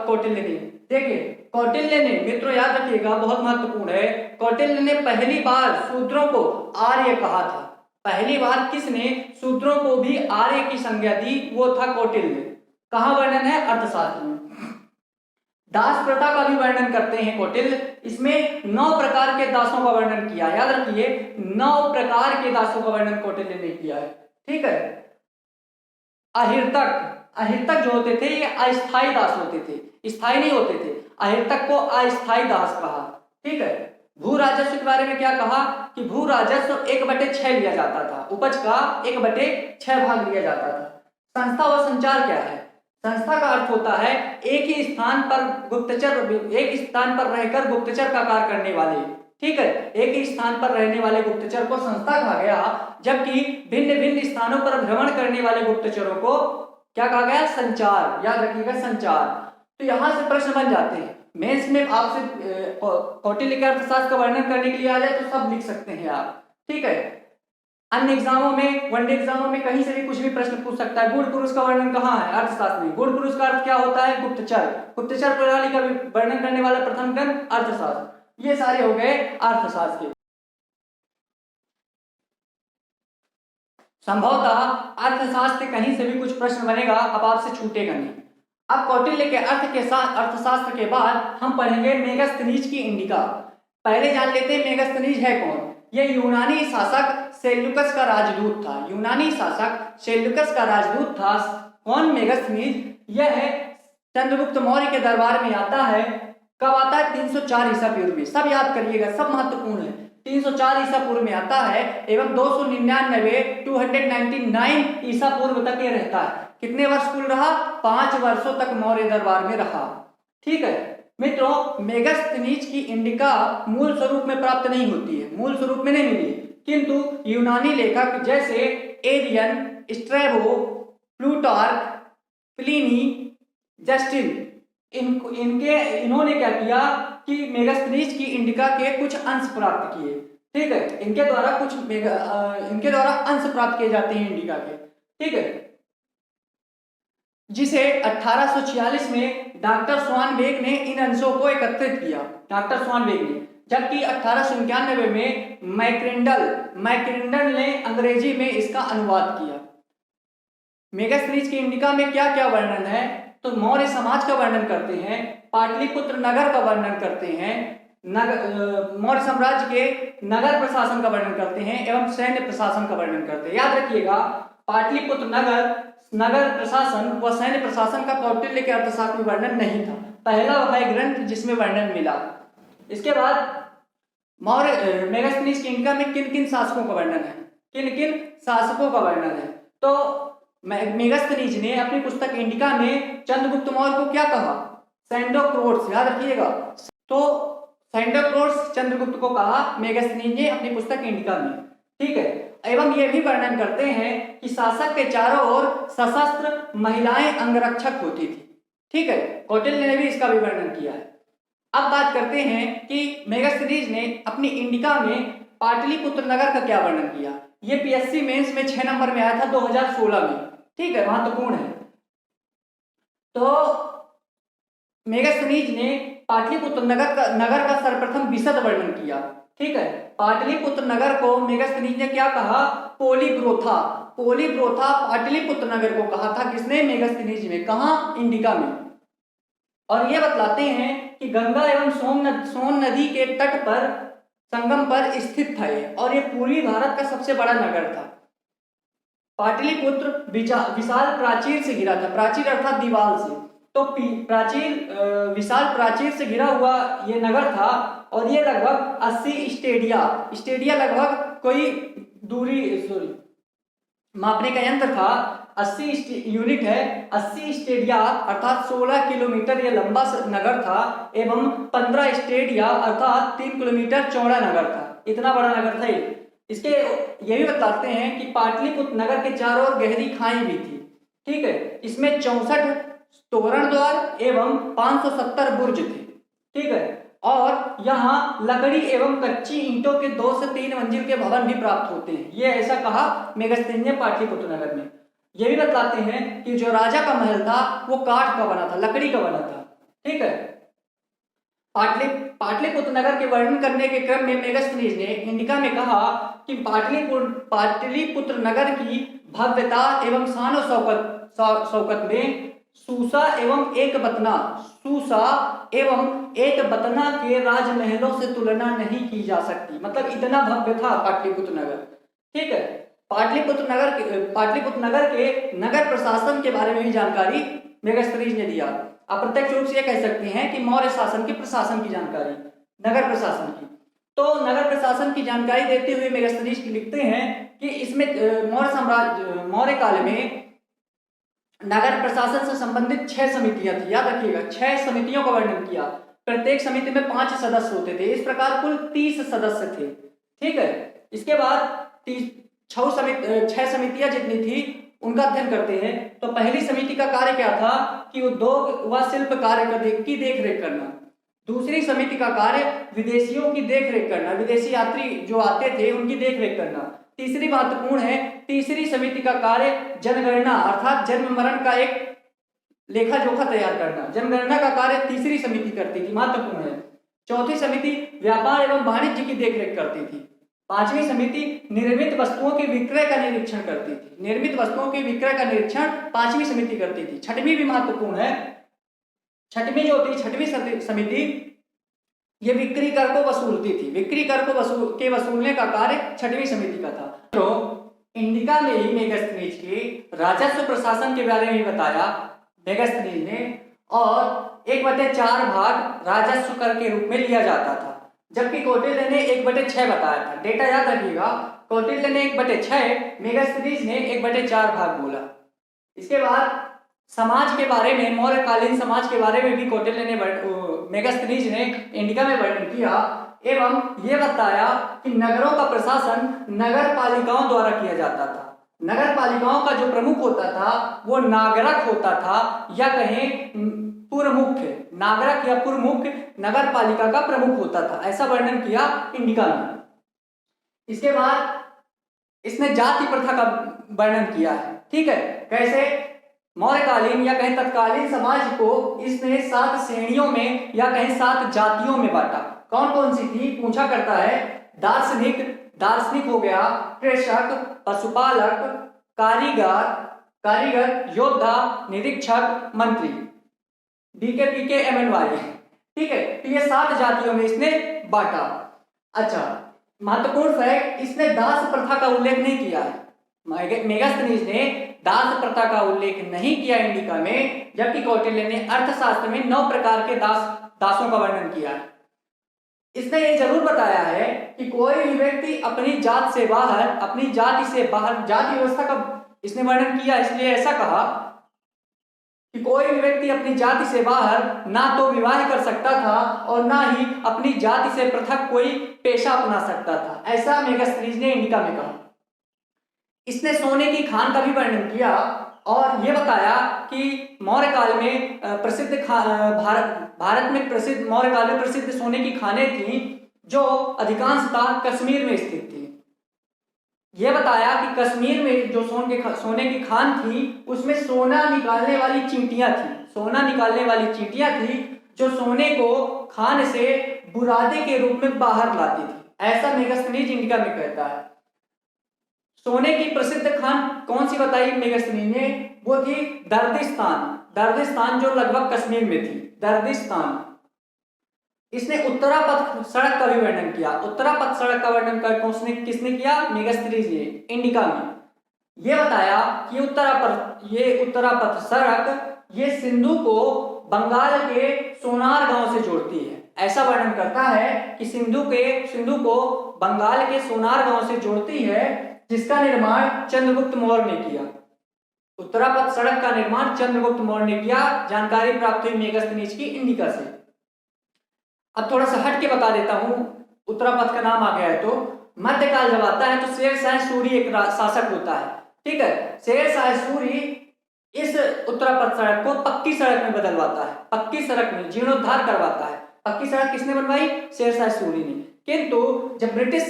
कौटिल्य ने। देखिए, कौटिल्य ने, मित्रों याद रखिएगा, बहुत महत्वपूर्ण है, कौटिल्य ने पहली बार शूद्रों को आर्य कहा था। पहली बार किसने शूद्रों को भी आर्य की संज्ञा दी? वो था कौटिल्य। कहाँ वर्णन है? अर्थशास्त्र में। दास प्रथा का भी वर्णन करते हैं कौटिल्य। इसमें 9 प्रकार के दासों का वर्णन किया। याद रखिए, 9 प्रकार के दासों का वर्णन कौटिल्य ने किया है। ठीक है, अहिर्तक, अहिर्तक जो होते थे ये अस्थायी दास होते थे, स्थायी नहीं होते थे। अहिर्तक को अस्थायी दास कहा। ठीक है, भू राजस्व के बारे में क्या कहा कि भू राजस्व 1/6 लिया जाता था, उपज का 1/6 भाग लिया जाता था। संस्था व संचार क्या है? संस्था का अर्थ होता है एक ही स्थान पर गुप्तचर, एक स्थान पर रहकर गुप्तचर का कार्य करने वाले। ठीक है, एक ही स्थान पर रहने वाले गुप्तचर को संस्था कहा गया, जबकि भिन्न भिन्न स्थानों पर भ्रमण करने वाले गुप्तचरों को क्या कहा गया? संचार। याद रखिएगा, संचार। तो यहां से प्रश्न बन जाते हैं। मेंस में आपसे कौटिल्य के अर्थशास्त्र का वर्णन करने के लिए आ जाए तो सब लिख सकते हैं आप। ठीक है, अन्य एग्जामों में, वनडे एग्जामों में कहीं से भी कुछ भी प्रश्न पूछ सकता है। गूढ़ पुरुष का वर्णन कहाँ है? अर्थशास्त्र में। गूढ़ पुरुष का अर्थ क्या होता है? गुप्तचर। गुप्तचर प्रणाली का वर्णन करने वाला प्रथम ग्रंथ अर्थशास्त्र। ये सारे हो गए अर्थशास्त्र के। संभवतः अर्थशास्त्र कहीं से भी कुछ प्रश्न बनेगा, अब आपसे छूटेगा नहीं। अब कौटिल्य के अर्थ के साथ अर्थशास्त्र के बाद हम पढ़ेंगे मेगास्थनीज की इंडिका। पहले जान लेते हैं मेगास्थनीज है कौन। यह यूनानी शासक सेल्यूकस का राजदूत था। यूनानी शासक सेल्यूकस का राजदूत था। कौन? मेगास्थनीज। यह चंद्रगुप्त मौर्य के दरबार में आता है। कब आता है? 304 ईसा पूर्व में। सब याद करिएगा, सब महत्वपूर्ण है। 304 ईसा पूर्व में आता है एवं 299 ईसा पूर्व तक ये रहता है। कितने वर्ष कुल रहा? 5 वर्षों तक मौर्य दरबार में रहा। ठीक है, मित्रों, मेगास्थनीज की इंडिका मूल स्वरूप में प्राप्त नहीं होती है, मूल स्वरूप में नहीं मिली, किंतु यूनानी लेखक जैसे Arrian, Strabo, Plutarch, Pliny, Justin, इन्होंने क्या किया कि मेगास्थनीज की इंडिका के कुछ अंश प्राप्त किए। ठीक है, इनके द्वारा अंश प्राप्त किए जाते हैं इंडिका के। ठीक है, जिसे 1846 में डॉक्टर स्वानबेक ने इन अंशों को एकत्रित किया, डॉक्टर स्वानबेक ने, जबकि 1891 में मैक्रिंडल ने अंग्रेजी में इसका अनुवाद किया। मेगास्थनीज की इंडिका में क्या क्या वर्णन है, तो मौर्य समाज का वर्णन करते हैं, पाटलिपुत्र नगर का वर्णन करते हैं, मौर्य साम्राज्य के नगर प्रशासन का वर्णन करते हैं एवं सैन्य प्रशासन का वर्णन करते हैं। याद रखिएगा, पाटलिपुत्र नगर प्रशासन व सैन्य प्रशासन का कौटिल्य के अर्थशास्त्र में वर्णन नहीं था, पहला वह ग्रंथ जिसमें वर्णन मिला। इसके बाद मौर्य मेगास्थनीज की इंडिका में किन किन शासकों का वर्णन है, किन किन शासकों का वर्णन है, तो मेगास्थनीज ने अपनी पुस्तक इंडिका में चंद्रगुप्त मौर्य को क्या कहा, सैंडोक्रोट्स, याद रखिएगा। तो सैंडोक्रोट्स चंद्रगुप्त को कहा मेगास्थनीज ने अपनी पुस्तक इंडिका में। ठीक है, एवं यह भी वर्णन करते हैं कि शासक के चारों ओर सशस्त्र महिलाएं अंगरक्षक होती थी। ठीक है, कौटिल्य ने भी इसका भी वर्णन किया है। अब बात करते हैं कि मेगास्थनीज ने अपनी इंडिका में पाटलिपुत्र नगर का क्या वर्णन किया। ये पीएससी मेंस में 6 नंबर में आया था 2016 में। ठीक है, महत्वपूर्ण है। तो मेगास्थनीज ने पाटलिपुत्र नगर का सर्वप्रथम विशद वर्णन किया। ठीक है, पाटलिपुत्र नगर को मेगास्थनीज ने क्या कहा, पोलीब्रोथा पाटलिपुत्र नगर को कहा था, किसने, मेगास्थनीज ने। कहा, इंडिका में। और ये बतलाते हैं कि गंगा एवं सोन नदी के तट पर संगम पर स्थित था ये, और ये पूर्वी भारत का सबसे बड़ा नगर था। पाटलिपुत्र विशाल प्राचीर से घिरा था, प्राचीर अर्थात दीवार से, तो विशाल प्राचीर से घिरा हुआ ये नगर था। और ये लगभग 80 स्टेडिया लगभग कोई दूरी मापने का यंत्र था, 80 यूनिट है, 80 स्टेडिया अर्थात 16 किलोमीटर ये लंबा नगर था एवं 15 स्टेडिया अर्थात 3 किलोमीटर चौड़ा नगर था। इतना बड़ा नगर था ये। इसके ये भी बताते हैं कि पाटलिपुत्र नगर के चारों ओर गहरी खाई भी थी। ठीक है, इसमें 64 तोरण द्वार एवं 570 बुर्ज थे। ठीक है, और यहाँ लकड़ी एवं कच्ची ईंटों के 2 से 3 मंजिल के भवन भी प्राप्त होते हैं। ये ऐसा कहा मेगास्थनीज ने पाटलिपुत्र नगर में। ये भी बताते हैं कि जो राजा का महल था वो काठ का बना था, लकड़ी का बना था। ठीक है, पाटलिपुत्र नगर के वर्णन करने के क्रम में मेगास्थनीज ने इंडिका में कहा कि पाटलिपुत्र नगर की भव्यता एवं शान शौकत में सूसा एवं एक बतना के राजमहलों से तुलना नहीं की जा सकती। मतलब इतना भव्य था पाटलिपुत्र नगर। ठीक है, पाटलिपुत्र नगर के नगर प्रशासन के बारे में भी जानकारी मेगास्थनीज ने दिया। अप्रत्यक्ष रूप से ये कह सकते हैं कि मौर्य शासन की प्रशासन की जानकारी, नगर प्रशासन की। तो नगर प्रशासन की जानकारी देते हुए मेगास्थनीज लिखते हैं कि इसमें मौर्य काल में नगर प्रशासन से संबंधित 6 समितियां थी। याद रखिएगा, 6 समितियों का वर्णन किया। प्रत्येक समिति में 5 सदस्य होते थे। इस प्रकार कुल 30 सदस्य थे। ठीक है, इसके बाद 6 समितियां जितनी थी उनका अध्ययन करते हैं। तो पहली समिति का कार्य क्या था कि उद्योग व शिल्प कार्य की देखरेख करना। दूसरी समिति का कार्य विदेशियों की देखरेख करना, विदेशी यात्री जो आते थे उनकी देखरेख करना। तीसरी महत्वपूर्ण है, तीसरी समिति का कार्य जनगणना अर्थात जन्म मरण का एक लेखा जोखा तैयार करना। जनगणना का कार्य तीसरी समिति करती थी, महत्वपूर्ण है। चौथी समिति व्यापार एवं वाणिज्य की देखरेख करती थी। पांचवी समिति निर्मित वस्तुओं के विक्रय का निरीक्षण करती थी। निर्मित वस्तुओं के विक्रय का निरीक्षण पांचवी समिति करती थी। छठवीं भी महत्वपूर्ण है। छठवीं जो होती, छठवीं समिति ये बिक्री कर को वसूलती थी। बिक्री कर को वसूलने का कार्य छठवीं समिति का था। तो इंडिका में ही मेगास्थनीज के राजस्व प्रशासन के बारे में बताया मेगास्थनीज ने, और 1/4 भाग राजस्व कर के रूप में लिया जाता था, जबकि कौटिल्य ने 1/6 बताया था। डेटा याद रखिएगा, कौटिल्य ने 1/6, मेगास्थनीज ने 1/4 भाग बोला। इसके बाद समाज के बारे में, मौर्यकालीन समाज के बारे में भी कौटिल्य ने मेगास्थनीज ने इंडिका में वर्णन किया एवं ये बताया कि नगरों का प्रशासन नगर पालिकाओं द्वारा किया जाता था। नगर पालिकाओं का जो प्रमुख होता था वो नागरक होता था, या कहें पूर्व मुख्य, नागरक या पूर्व मुख्य नगर पालिका का प्रमुख होता था, ऐसा वर्णन किया इंडिका में। इसके बाद इसने जाति प्रथा का वर्णन किया है। ठीक है, कैसे? मौर्यकालीन या कहें तत्कालीन समाज को इसने 7 श्रेणियों में या कहें 7 जातियों में बांटा। कौन कौन सी थी पूछा करता है। दार्शनिक हो गया, कृषक, पशुपालक, कारीगर, योद्धा, निरीक्षक, मंत्री, DKPK MNY। ठीक है, तो ये 7 जातियों में इसने बांटा। अच्छा, महत्वपूर्ण फैक्ट, इसने दास प्रथा का उल्लेख नहीं किया है। मेगास्थनीज ने दास प्रथा का उल्लेख नहीं किया इंडिका में, जबकि कौटिल्य ने अर्थशास्त्र में 9 प्रकार के दासों का वर्णन किया है। इसने ये जरूर बताया है कि कोई भी व्यक्ति अपनी जात से बाहर, अपनी जाति से बाहर, जाति व्यवस्था का इसने वर्णन किया, इसलिए ऐसा कहा कि कोई भी व्यक्ति अपनी जाति से बाहर ना तो विवाह कर सकता था और ना ही अपनी जाति से पृथक कोई पेशा अपना सकता था, ऐसा मेगास्थनीज ने इंडिका में कहा। इसने सोने की खान का भी वर्णन किया और यह बताया कि मौर्य काल में प्रसिद्ध भारत में प्रसिद्ध मौर्य काल में प्रसिद्ध सोने की खानें थी जो अधिकांशतः कश्मीर में स्थित थी। यह बताया कि कश्मीर में जो सोने की खान थी उसमें सोना निकालने वाली चींटियां थी जो सोने को खान से बुरादे के रूप में बाहर लाती थी, ऐसा मेगास्थनीज इंडिका में कहता है। सोने की प्रसिद्ध खान कौन सी बताई मेगास्थनीज ने? वो थी दर्दिस्तान जो लगभग कश्मीर में थी, दर्दिस्तान। इसने उत्तरापथ सड़क का भी वर्णन किया। उत्तरापथ सड़क का वर्णन किसने किया? मेगास्थनीज ने इंडिका में। यह बताया कि उत्तरापथ सड़क ये सिंधु को बंगाल के सोनार गांव से जोड़ती है, ऐसा वर्णन करता है कि सिंधु को बंगाल के सोनार गांव से जोड़ती है, जिसका निर्माण चंद्रगुप्त मौर्य ने किया। उत्तरापथ सड़क का निर्माण चंद्रगुप्त मौर्य ने किया। जानकारी प्राप्त हुई मेगास्थनीज की इंडिका से। अब थोड़ा सा हट के बता देता हूं, उत्तरापथ का नाम आ गया है तो मध्यकाल जब आता है तो शेर शाह सूरी एक शासक होता है। ठीक है, शेर शाह सूरी इस उत्तरापथ सड़क को पक्की सड़क में बदलवाता है, पक्की सड़क में जीर्णोद्धार करवाता है। पक्की सड़क किसने बनवाई? शेर शाह सूरी ने। किंतु जब ब्रिटिश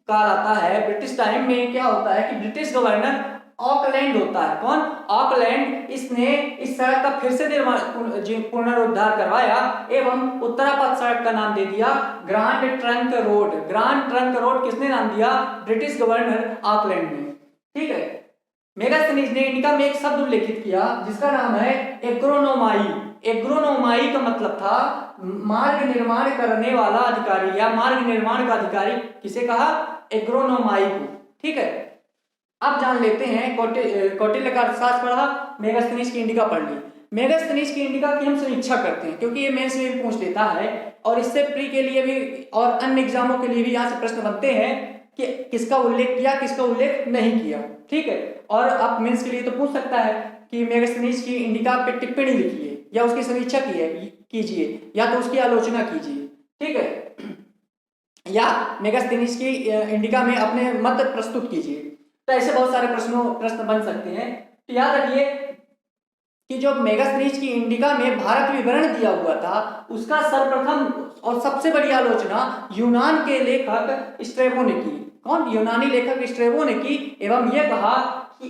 काल आता है, ब्रिटिश टाइम में क्या होता है कि ब्रिटिश गवर्नर ऑकलैंड होता है। कौन? ऑकलैंड। इसने इस सड़क का फिर से पुनरुद्धार करवाया एवं उत्तरापथ सड़क का नाम दे दिया grand trunk road. Grand trunk road किसने नाम दिया? ब्रिटिश गवर्नर ऑकलैंड ने। ठीक है, मेगास्थनीज ने इंडिका में एक शब्द उल्लेखित किया जिसका नाम है एग्रोनोमाई। एग्रोनोमाई का मतलब था मार्ग निर्माण करने वाला अधिकारी या मार्ग निर्माण का अधिकारी। किसे कहा? एग्रोनोमाई को। ठीक है, अब जान लेते हैं कौटिल्य का अर्थशास्त्र पढ़ा, मेगास्थनीज की इंडिका पढ़ ली। मेगास्थनीज की इंडिका की हम समीक्षा करते हैं क्योंकि ये मेंस में भी पूछ लेता है और इससे प्री के लिए भी और अन्य एग्जामों के लिए भी यहाँ से प्रश्न बनते हैं कि किसका उल्लेख किया, किसका उल्लेख नहीं किया। ठीक है, और आप मेंस के लिए तो पूछ सकता है कि मेगास्थनीज की इंडिका पे टिप्पणी लिखिए या उसकी समीक्षा कीजिए या तो उसकी आलोचना कीजिए। ठीक है, या मेगास्थनीज की इंडिका में अपने मत प्रस्तुत कीजिए। तो ऐसे बहुत सारे प्रश्न बन सकते हैं। तो याद रखिए कि जो मेगास्थनीज की इंडिका में भारत विवरण दिया हुआ था उसका सर्वप्रथम और सबसे बड़ी आलोचना यूनान के लेखक स्ट्रैबो ने की। कौन? यूनानी लेखक स्ट्रैबो ने की एवं यह कहा कि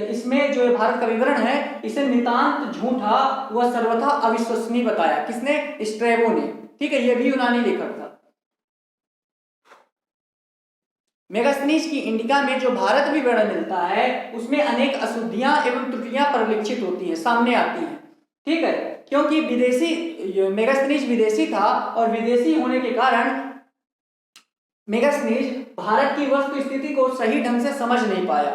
इसमें जो भारत का विवरण है इसे नितांत झूठा व सर्वथा अविश्वसनीय बताया। किसने? स्ट्रैबो ने। ठीक है, यह भी यूनानी लेखक था। मेगास्थनीज की इंडिका में जो भारत विवरण मिलता है उसमें अनेक अशुद्धियां एवं त्रुटियां परिलक्षित होती हैं, सामने आती हैं। ठीक है, क्योंकि मेगास्थनीज विदेशी था और विदेशी होने के कारण मेगास्थनीज भारत की वस्तु स्थिति को सही ढंग से समझ नहीं पाया।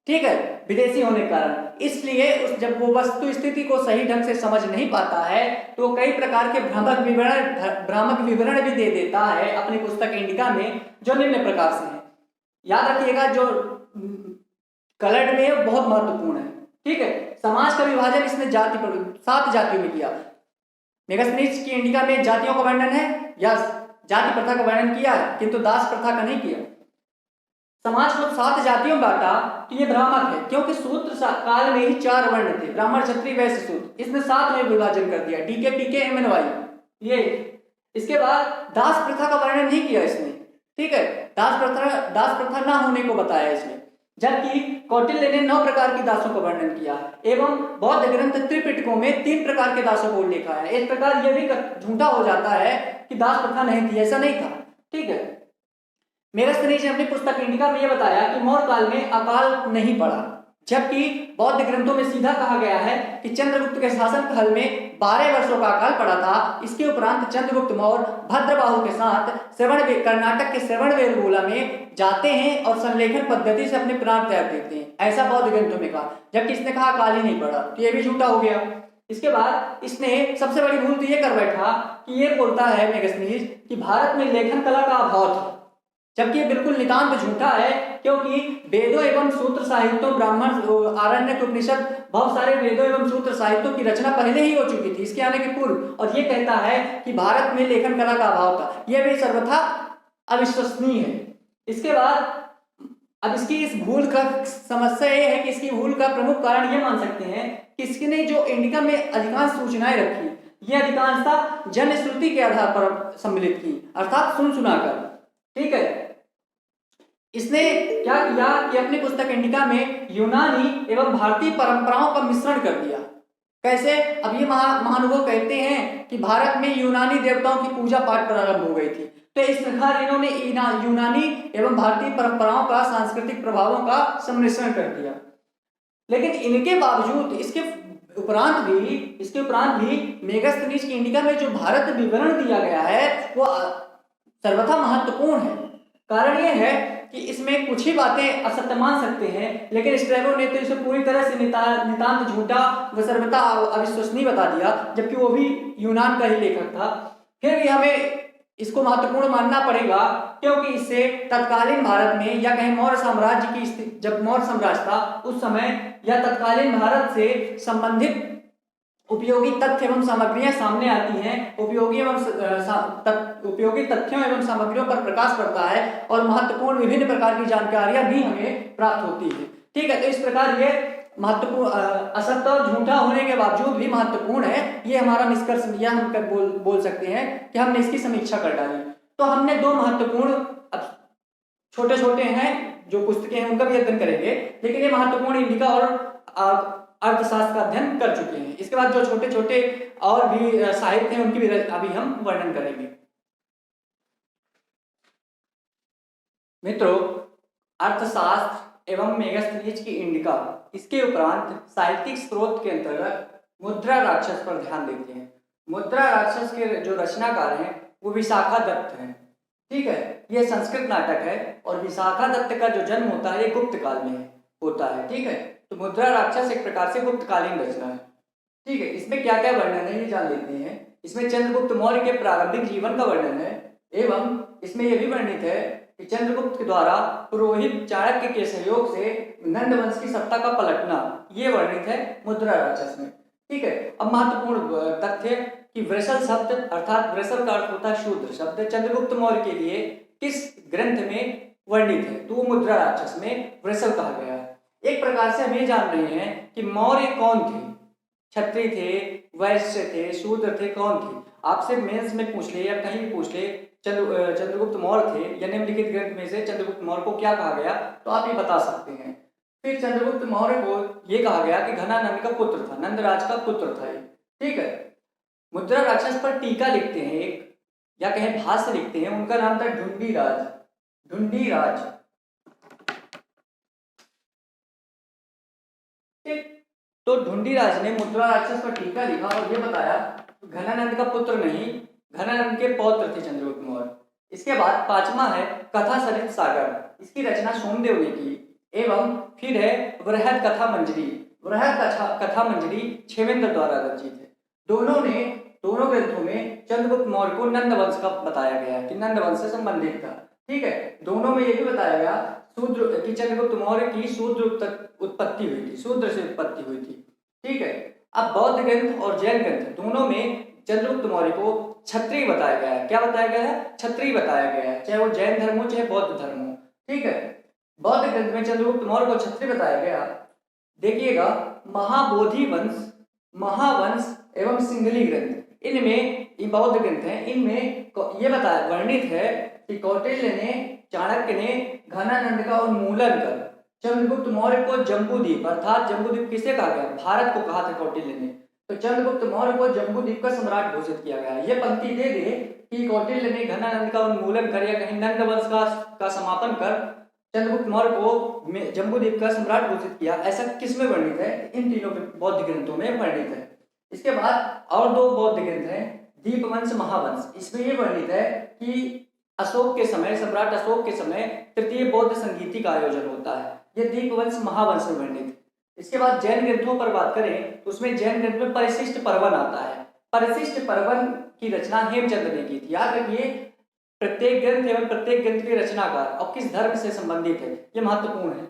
ठीक है, विदेशी होने के कारण। इसलिए जब वो वस्तु स्थिति को सही ढंग से समझ नहीं पाता है तो कई प्रकार के भ्रामक विवरण भी दे देता है अपनी पुस्तक इंडिका में, जो निम्न प्रकार से है। याद रखिएगा, जो कलर्ड में बहुत महत्वपूर्ण है। ठीक है, समाज का विभाजन इसने 7 जातियों में किया। मेगास्थनीज की इंडिका में जातियों का वर्णन है या जाति प्रथा का वर्णन किया है, किंतु दास प्रथा का नहीं किया। समाज को 7 जातियों में बांटा तो ये भ्रामक है, क्योंकि सूत्र काल में ही 4 वर्ण थे, ब्राह्मण क्षत्रिय वैश्य शूद्र। इसने 7 में विभाजन कर दिया, डीके पीके एमएनवाई ये। इसके बाद दास प्रथा का वर्णन नहीं किया इसने, ठीक है, दास प्रथा ना होने को बताया इसने। जबकि कौटिल्य ने 9 प्रकार की दासों का वर्णन किया एवं बौद्ध ग्रंथ त्रिपिटकों में 3 प्रकार के दासों को लिखा है। इस प्रकार यह भी झूठा हो जाता है कि दास प्रथा नहीं थी, ऐसा नहीं था, ठीक है। मेगास्थनीज ने अपनी पुस्तक इंडिका में यह बताया कि मौर्य काल में अकाल नहीं पड़ा, जबकि बौद्ध ग्रंथों में सीधा कहा गया है कि चंद्रगुप्त के शासन काल में 12 वर्षों का अकाल पड़ा था। इसके उपरांत चंद्रगुप्त मौर्य भद्रबाहु के साथ कर्नाटक के श्रवणबेलगोला में जाते हैं और संलेखन पद्धति से अपने प्राण त्याग देते हैं, ऐसा बौद्ध ग्रंथों में कहा, जबकि इसने कहा अकाल ही नहीं पड़ा, तो यह भी झूठा हो गया। इसके बाद इसने सबसे बड़ी भूल तो ये कर बैठा कि ये बोलता है मेगास्थनीज कि भारत में लेखन कला का अभाव था, जबकि ये बिल्कुल नितांत झूठा है, क्योंकि वेदों एवं सूत्र साहित्यों, ब्राह्मण, आरण्यक, उपनिषद, बहुत सारे वेदों एवं सूत्र साहित्यों की रचना पहले ही हो चुकी थी इसके आने के पूर्व, और ये कहता है कि भारत में लेखन कला का अभाव था, यह भी सर्वथा अविश्वसनीय है। इसके बाद अब इसकी इस भूल का समस्या यह है कि इसकी भूल का प्रमुख कारण यह मान सकते हैं कि इसने जो इंडिका में अधिकांश सूचनाएं रखी, ये अधिकांशतः जनश्रुति के आधार पर सम्मिलित की, अर्थात सुन सुनाकर, ठीक है। इसने क्या किया कि अपनी पुस्तक इंडिका में यूनानी एवं भारतीय परंपराओं का मिश्रण कर दिया। कैसे? अब ये महानुभाव कहते हैं कि भारत में यूनानी देवताओं की पूजा पाठ प्रारंभ हो गई थी, तो इस प्रकार इन्होंने यूनानी एवं भारतीय परंपराओं का, सांस्कृतिक प्रभावों का सम्मिश्रण कर दिया। लेकिन इनके बावजूद इसके उपरांत भी मेगास्थनीज की इंडिका में जो भारत विवरण दिया गया है वो सर्वथा महत्वपूर्ण है। कारण यह है कि इसमें कुछ ही बातें असत्य मान सकते हैं, लेकिन स्ट्रैबो ने तो इसे पूरी तरह से नितांत झूठा व सर्वथा अविश्वसनीय बता दिया, जबकि वो भी यूनान का ही लेखक था। फिर भी हमें इसको महत्वपूर्ण मानना पड़ेगा, क्योंकि इससे तत्कालीन भारत में या कहीं मौर्य साम्राज्य की स्थिति, जब मौर्य साम्राज्य था उस समय, या तत्कालीन भारत से संबंधित उपयोगी तथ्य एवं सामग्रियां सामने आती हैं, उपयोगी तथ्यों एवं सामग्रियों पर प्रकाश पड़ता है और महत्वपूर्ण विभिन्न प्रकार की जानकारियां भी हमें प्राप्त होती है, ठीक है। तो इस प्रकार ये महत्वपूर्ण, असत्य और झूठा होने के बावजूद भी महत्वपूर्ण है, ये हमारा निष्कर्ष, यह हम बोल सकते हैं कि हमने इसकी समीक्षा कर डाली। तो हमने 2 महत्वपूर्ण, छोटे छोटे हैं जो पुस्तकें हैं उनका भी अध्ययन करेंगे, लेकिन ये महत्वपूर्ण इंडिका और अर्थशास्त्र का अध्ययन कर चुके हैं। इसके बाद जो छोटे छोटे और भी साहित्य हैं उनकी भी अभी हम वर्णन करेंगे। मित्रों, अर्थशास्त्र एवं मेगास्थनीज की इंडिका, इसके उपरांत साहित्यिक स्रोत के अंतर्गत मुद्रा राक्षस पर ध्यान देते हैं। मुद्रा राक्षस के जो रचनाकार हैं वो विशाखा दत्त हैं, ठीक है। यह संस्कृत नाटक है और विशाखा दत्त का जो जन्म होता है ये गुप्त काल में होता है, ठीक है। तो मुद्रा राक्षस एक प्रकार से गुप्तकालीन रचना है, ठीक है। इसमें क्या क्या वर्णन है ये जान लेते हैं। इसमें चंद्रगुप्त मौर्य के प्रारंभिक जीवन का वर्णन है, एवं इसमें यह भी वर्णित है कि चंद्रगुप्त के द्वारा पुरोहित चाणक्य के सहयोग से नंद वंश की सत्ता का पलटना, ये वर्णित है मुद्रा राक्षस में, ठीक है। अब महत्वपूर्ण तथ्य कि वृषल शब्द, अर्थात वृषल का अर्थ होता है शूद्र शब्द, चंद्रगुप्त मौर्य के लिए किस ग्रंथ में वर्णित है, तो वो मुद्रा राक्षस में वृषल कहा गया है। एक प्रकार से हम ये जान रहे हैं कि मौर्य कौन थे, क्षत्रिय थे, वैश्य थे, शूद्र थे, कौन थे। आपसे मेंस में पूछ ले या कहीं भी पूछ ले चंद्रगुप्त मौर्य थे या निम्नलिखित ग्रंथ में से चंद्रगुप्त मौर्य को क्या कहा गया, तो आप ये बता सकते हैं। फिर चंद्रगुप्त मौर्य को ये कहा गया कि घनानंद का पुत्र था, नंदराज का पुत्र था, ठीक है। मुद्रा राक्षस पर टीका लिखते हैं एक, या कहें भाष्य लिखते हैं, उनका नाम था ढुंडीराज। तो ढुंडीराज ने मुद्रा राक्षस पर टीका लिखा और ये बताया घनानंद का पुत्र नहीं, घनानंद के पौत्र थे चंद्रगुप्त मौर्य। इसके बाद 5वां है कथा सरित सागर, इसकी रचना सोमदेव ने की। एवं फिर है वृहद कथा मंजरी, वृहद कथा मंजरी क्षेमेंद्र द्वारा रचित है। दोनों ग्रंथों में चंद्रगुप्त मौर्य को नंद वंश का बताया गया कि नंद वंश से संबंधित था, ठीक है। दोनों में यह भी बताया गया शूद्र की चंद्रगुप्त मौर्य की शूद्र उत्पत्ति हुई थी, शूद्र से उत्पत्ति हुई थी, ठीक है। अब बौद्ध ग्रंथ और जैन ग्रंथ दोनों में चंद्रगुप्त मौर्य को क्षत्रिय बताया गया है। क्या बताया गया है? क्षत्रिय बताया गया है, चाहे वो जैन धर्म हो चाहे बौद्ध धर्म हो। ठीक है, बौद्ध ग्रंथ में चंद्रगुप्त मौर्य को क्षत्रिय बताया गया। देखिएगा, महाबोधि वंश, महावंश एवं सिंहली ग्रंथ, इनमें ये बौद्ध ग्रंथ हैं, इनमें ये बताया वर्णित है कि कौटिल्य ने, चाणक्य ने घनानंद का उन्मूलन कर चंद्रगुप्त मौर्य को जम्बूद्वीप, अर्थात जम्बूद्वीप किसे कहा गया? भारत को कहा था कौटिल्य ने। तो चंद्रगुप्त मौर्य को जम्बूद्वीप का सम्राट घोषित किया गया। ये पंक्ति दे दे कि कौटिल्य ने घनानंद का उन्मूलन कर या कहीं नंद वंश का समापन कर चंद्रगुप्त मौर्य को जम्बूद्वीप का सम्राट घोषित किया, ऐसा किसमें वर्णित है? इन तीनों बौद्ध ग्रंथों में वर्णित है। इसके बाद और दो बौद्ध ग्रंथ हैं, दीपवंश, महावंश। इसमें यह वर्णित है कि अशोक के समय, सम्राट अशोक के समय तृतीय बौद्ध संगीति का आयोजन होता है। यह दीपवंश, महावंश में वर्णित। इसके बाद जैन ग्रंथों पर बात करें तो उसमें जैन ग्रंथ में परिशिष्ट पर्वन आता है। परिशिष्ट पर्वन की रचना हेमचंद्र ने की थी। याद रखिए, प्रत्येक ग्रंथ एवं प्रत्येक ग्रंथ के रचनाकार और किस धर्म से संबंधित है, यह महत्वपूर्ण है।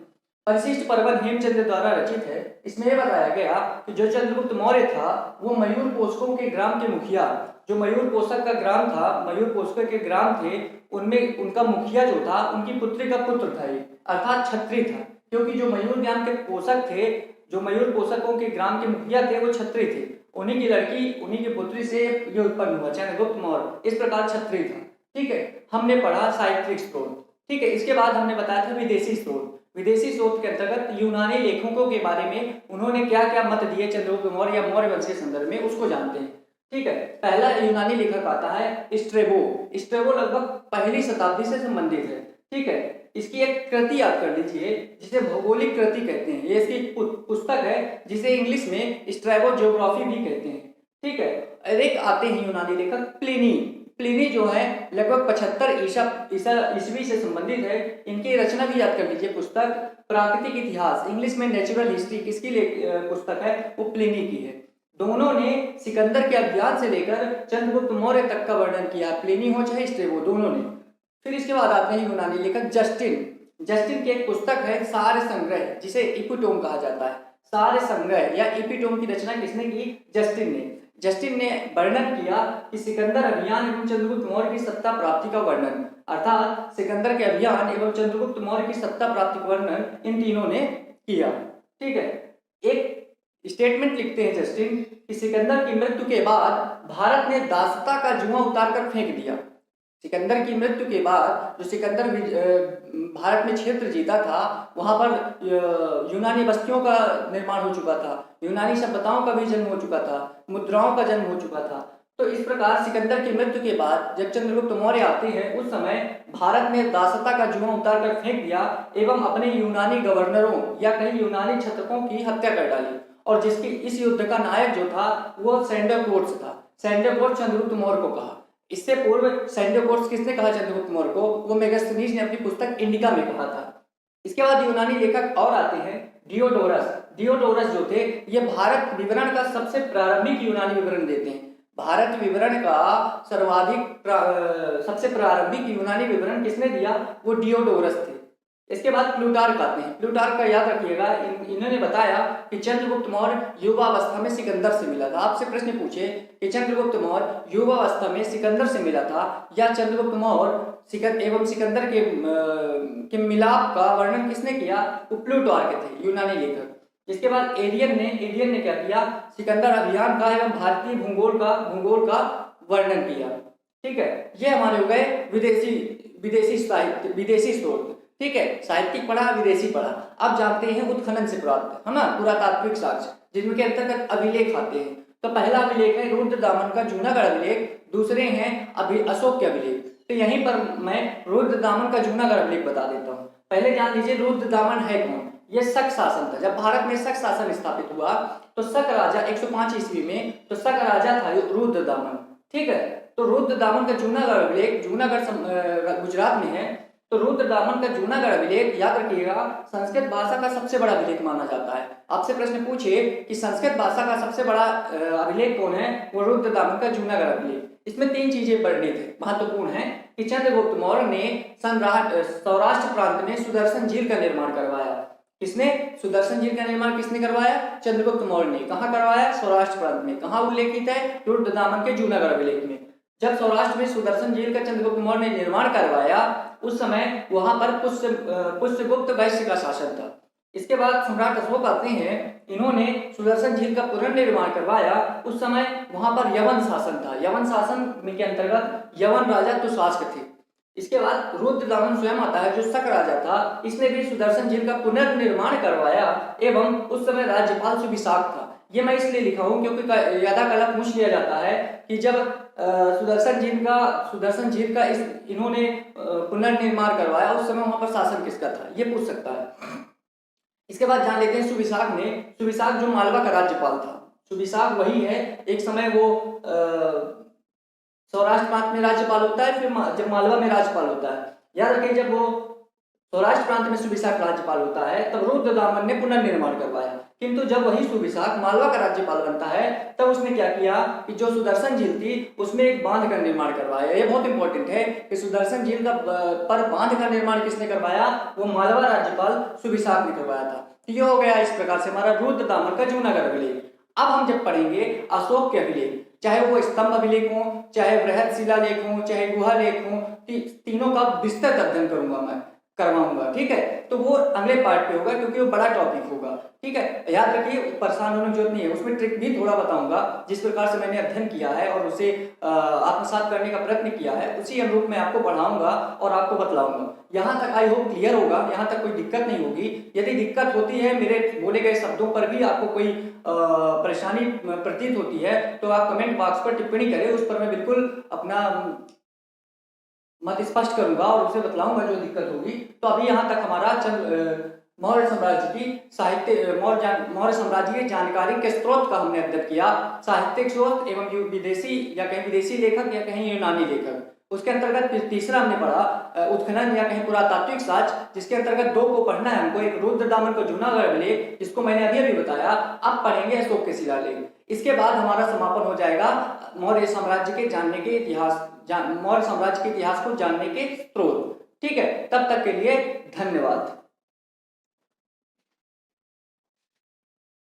परिशिष्ट पर्वन हेमचंद्र द्वारा रचित है। इसमें यह बताया गया कि जो चंद्रगुप्त मौर्य था वो मयूर पोषकों के ग्राम के मुखिया, जो मयूर पोषक का ग्राम था, मयूर पोषक के ग्राम थे, उनमें उनका मुखिया जो था उनकी पुत्री का पुत्र था, अर्थात क्षत्रिय था। क्योंकि जो मयूर ग्राम के पोषक थे, जो मयूर पोषकों के ग्राम के मुखिया थे, वो क्षत्रिय थे। उन्हीं की लड़की, उन्हीं की पुत्री से ये उत्पन्न हुआ चंद्रगुप्त मौर्य। इस प्रकार क्षत्रिय था। ठीक है, हमने पढ़ा साहित्यिक स्रोत। ठीक है, इसके बाद हमने बताया था विदेशी स्रोत। विदेशी स्रोत के अंतर्गत यूनानी लेखकों के बारे में उन्होंने क्या क्या मत दिए चंद्रगुप्त मौर्य या मौर्य वंश के संदर्भ में, उसको जानते हैं। ठीक है, पहला यूनानी लेखक आता है स्ट्रेबो। स्ट्रेबो लगभग पहली शताब्दी से संबंधित है। ठीक है, इसकी एक कृति याद कर लीजिए जिसे भौगोलिक कृति कहते हैं। ये इसकी पुस्तक है जिसे इंग्लिश में स्ट्रेबो ज्योग्राफी भी कहते हैं। ठीक है, एक आते हैं यूनानी लेखक प्लिनी। प्लिनी जो है लगभग 75 ईस्वी से संबंधित है। इनकी रचना भी याद कर लीजिए, पुस्तक प्राकृतिक इतिहास, इंग्लिश में नेचुरल हिस्ट्री, किसकी पुस्तक है? वो प्लिनी की है। दोनों ने सिकंदर के अभियान से लेकर चंद्रगुप्त मौर्य तक का वर्णन किया, प्लिनी हो चाहे स्ट्रेबो, दोनों ने। फिर इसके बाद आते हैं यूनानी लेखक जस्टिन। जस्टिन की एक पुस्तक है सार संग्रह, जिसे इपिटोम कहा जाता है। सार संग्रह या इपिटोम की रचना किसने की? जस्टिन ने। जस्टिन ने वर्णन किया कि सिकंदर अभियान एवं चंद्रगुप्त मौर्य की सत्ता प्राप्ति का वर्णन, अर्थात सिकंदर के अभियान एवं चंद्रगुप्त मौर्य की सत्ता प्राप्ति का वर्णन इन तीनों ने किया। ठीक है, एक स्टेटमेंट लिखते हैं जस्टिन कि सिकंदर की मृत्यु के बाद भारत ने दासता का जुआ उतारकर फेंक दिया। सिकंदर की मृत्यु के बाद जो सिकंदर भारत में क्षेत्र जीता था, वहां पर यूनानी बस्तियों का निर्माण हो चुका था, यूनानी सभ्यताओं का भी जन्म हो चुका था, मुद्राओं का जन्म हो चुका था। तो इस प्रकार सिकंदर की मृत्यु के बाद जब चंद्रगुप्त मौर्य आते हैं, उस समय भारत ने दासता का जुआ उतार कर फेंक दिया एवं अपने यूनानी गवर्नरों या कहीं यूनानी क्षत्रपों की हत्या कर डाली। और जिसकी इस युद्ध का नायक जो था वो सेंडोकोर्स था। सेंडोकोर्स चंद्रगुप्त मौर्य को कहा। इससे पूर्व सेंडोकोर्स किसने कहा चंद्रगुप्त मौर्य को? वो मेगास्थनीज ने अपनी पुस्तक इंडिका में कहा था। इसके बाद यूनानी लेखक और आते हैं डियोडोरस। डियोडोरस जो थे ये भारत विवरण का सबसे प्रारंभिक यूनानी विवरण देते हैं। भारत विवरण का सबसे प्रारंभिक यूनानी विवरण किसने दिया? वो डियोडोरस थे। इसके बाद प्लूटार्क आते हैं। प्लूटार्क का याद रखिएगा, इन्होंने बताया कि चंद्रगुप्त मौर्य युवावस्था में सिकंदर से मिला था। आपसे प्रश्न पूछे कि चंद्रगुप्त मौर्य युवावस्था में सिकंदर से मिला था या चंद्रगुप्त मौर्य एवं सिकंदर के मिलाप का वर्णन किसने किया? वो प्लूटार्क थे, यूनानी लेखक। इसके बाद एरियन ने क्या किया? सिकंदर अभियान का एवं भारतीय भूगोल का वर्णन किया। ठीक है, ये हमारे हो गए विदेशी साहित्य, विदेशी स्रोत। ठीक है, साहित्यिक पढ़ा, विदेशी पढ़ा। अब जानते हैं उत्खनन से प्राप्त, है ना, पुरातात्विक साक्ष्य, जिनके अंतर्गत अभिलेख आते हैं। तो पहला अभिलेख है रुद्रदामन का जूनागढ़ अभिलेख, दूसरे हैं अशोक के अभिलेख। तो यहीं पर मैं रुद्रदामन का जूनागढ़ अभिलेख बता देता हूँ। पहले जान लीजिए रुद्रदामन है कौन। यह शक शासन था। जब भारत में शक शासन स्थापित हुआ तो शक राजा 105 ईस्वी में, तो शक राजा था रुद्रदामन। ठीक है, तो रुद्रदामन का जूनागढ़ अभिलेख, जूनागढ़ गुजरात में है। तो रुद्रदामन का जूनागढ़ अभिलेख याद रखिएगा, संस्कृत भाषा का सबसे बड़ा अभिलेख माना जाता है। आपसे प्रश्न पूछे कि संस्कृत भाषा का सबसे बड़ा अभिलेख कौन है? वो रुद्रदामन का जूनागढ़ अभिलेख। इसमें 3 चीजें वर्णित है, महत्वपूर्ण है कि चंद्रगुप्त मौर्य ने सौराष्ट्र प्रांत में सुदर्शन झील का निर्माण करवाया। किसने? सुदर्शन झील का निर्माण किसने करवाया? चंद्रगुप्त मौर्य ने। कहाँ करवाया? सौराष्ट्र प्रांत में। कहाँ उल्लेखित है? रुद्रदामन के जूनागढ़ अभिलेख में। जब सौराष्ट्र में सुदर्शन झील का चंद्रगुप्त मौर्य ने निर्माण करवाया, उस समय वहां पर पुष्यगुप्त वैश्य का शासन था। इसके बाद सम्राट अशोक आते हैं, इन्होंने सुदर्शन झील का पुनर्निर्माण करवाया। उस समय वहां पर यवन शासन था। यवन शासन के अंतर्गत यवन राजा तुषास्क थे। इसके बाद रुद्रदामन स्वयं आता है, जो शक राजा था, इसने भी सुदर्शन झील का पुनर्निर्माण करवाया एवं उस समय राज्यपाल सुविशाख था। ये मैं इसलिए लिखा हूं क्योंकि यदा कला पूछ लिया जाता है कि जब सुदर्शन झील का इन्होंने पुनर्निर्माण करवाया, उस समय वहां पर शासन किसका था, ये पूछ सकता है। इसके बाद जान लेते हैं सुविशाख जो मालवा का राज्यपाल था। सुविशाख वही है, एक समय वो सौराष्ट्र प्रांत में राज्यपाल होता है, फिर जब मालवा में राज्यपाल होता है। याद रखिए, जब वो सौराष्ट्र प्रांत में सुविशाख राज्यपाल होता है तब रुद्रदामन ने पुनर्निर्माण करवाया, किंतु जब वही सुविशाख मालवा का राज्यपाल बनता है तब उसने क्या किया कि जो सुदर्शन झील थी उसमें एक बांध का निर्माण करवाया। ये बहुत इंपॉर्टेंट है कि सुदर्शन झील का पर बांध का निर्माण किसने करवाया? वो मालवा राज्यपाल सुविशाख ने करवाया था। ये हो गया इस प्रकार से हमारा रुद्रदामन का जूनागढ़ अभिलेख। अब हम जब पढ़ेंगे अशोक के अभिलेख, चाहे वो स्तंभ अभिलेख हो, चाहे बृहद शिलालेख हो, चाहे गुहा लेख हो, तीनों का विस्तृत अध्ययन करूंगा मैं, करवाऊंगा। ठीक है, तो वो अगले पार्ट पे होगा क्योंकि वो बड़ा टॉपिक होगा। ठीक है, याद रखिए परेशान होने की जरूरत नहीं है, उसमें ट्रिक भी थोड़ा बताऊंगा। जिस प्रकार से मैंने अध्ययन किया है और उसे आत्मसात करने का प्रयत्न किया है, उसी अनुरूप मैं आपको पढ़ाऊंगा और आपको बतलाऊंगा। यहाँ तक आई होप क्लियर होगा, यहाँ तक कोई दिक्कत नहीं होगी। यदि दिक्कत होती है, मेरे बोले गए शब्दों पर भी आपको कोई परेशानी प्रतीत होती है, तो आप कमेंट बॉक्स पर टिप्पणी करें, उस पर मैं बिल्कुल अपना मत स्पष्ट करूंगा और उसे बतलाऊंगा जो दिक्कत होगी। तो अभी यहाँ तक हमारा मौर्य साम्राज्य की मौर्य साम्राज्य की जानकारी के स्रोत का हमने अध्ययन किया। साहित्यिक स्रोत एवं विदेशी या कहीं विदेशी लेखक या कहीं यूनानी लेखक। उसके अंतर्गत तीसरा हमने पढ़ा उत्खनन या कहीं पुरातात्विक साक्ष्य, जिसके अंतर्गत दो को पढ़ना है हमको। एक रुद्रदामन को जूनागढ़ अभिलेख, जिसको मैंने अभी बताया। अब पढ़ेंगे अशोक के शिलालेख। इसके बाद हमारा समापन हो जाएगा मौर्य साम्राज्य के जानने के इतिहास, मौर्य साम्राज्य के इतिहास को जानने के स्रोत। ठीक है, तब तक के लिए धन्यवाद।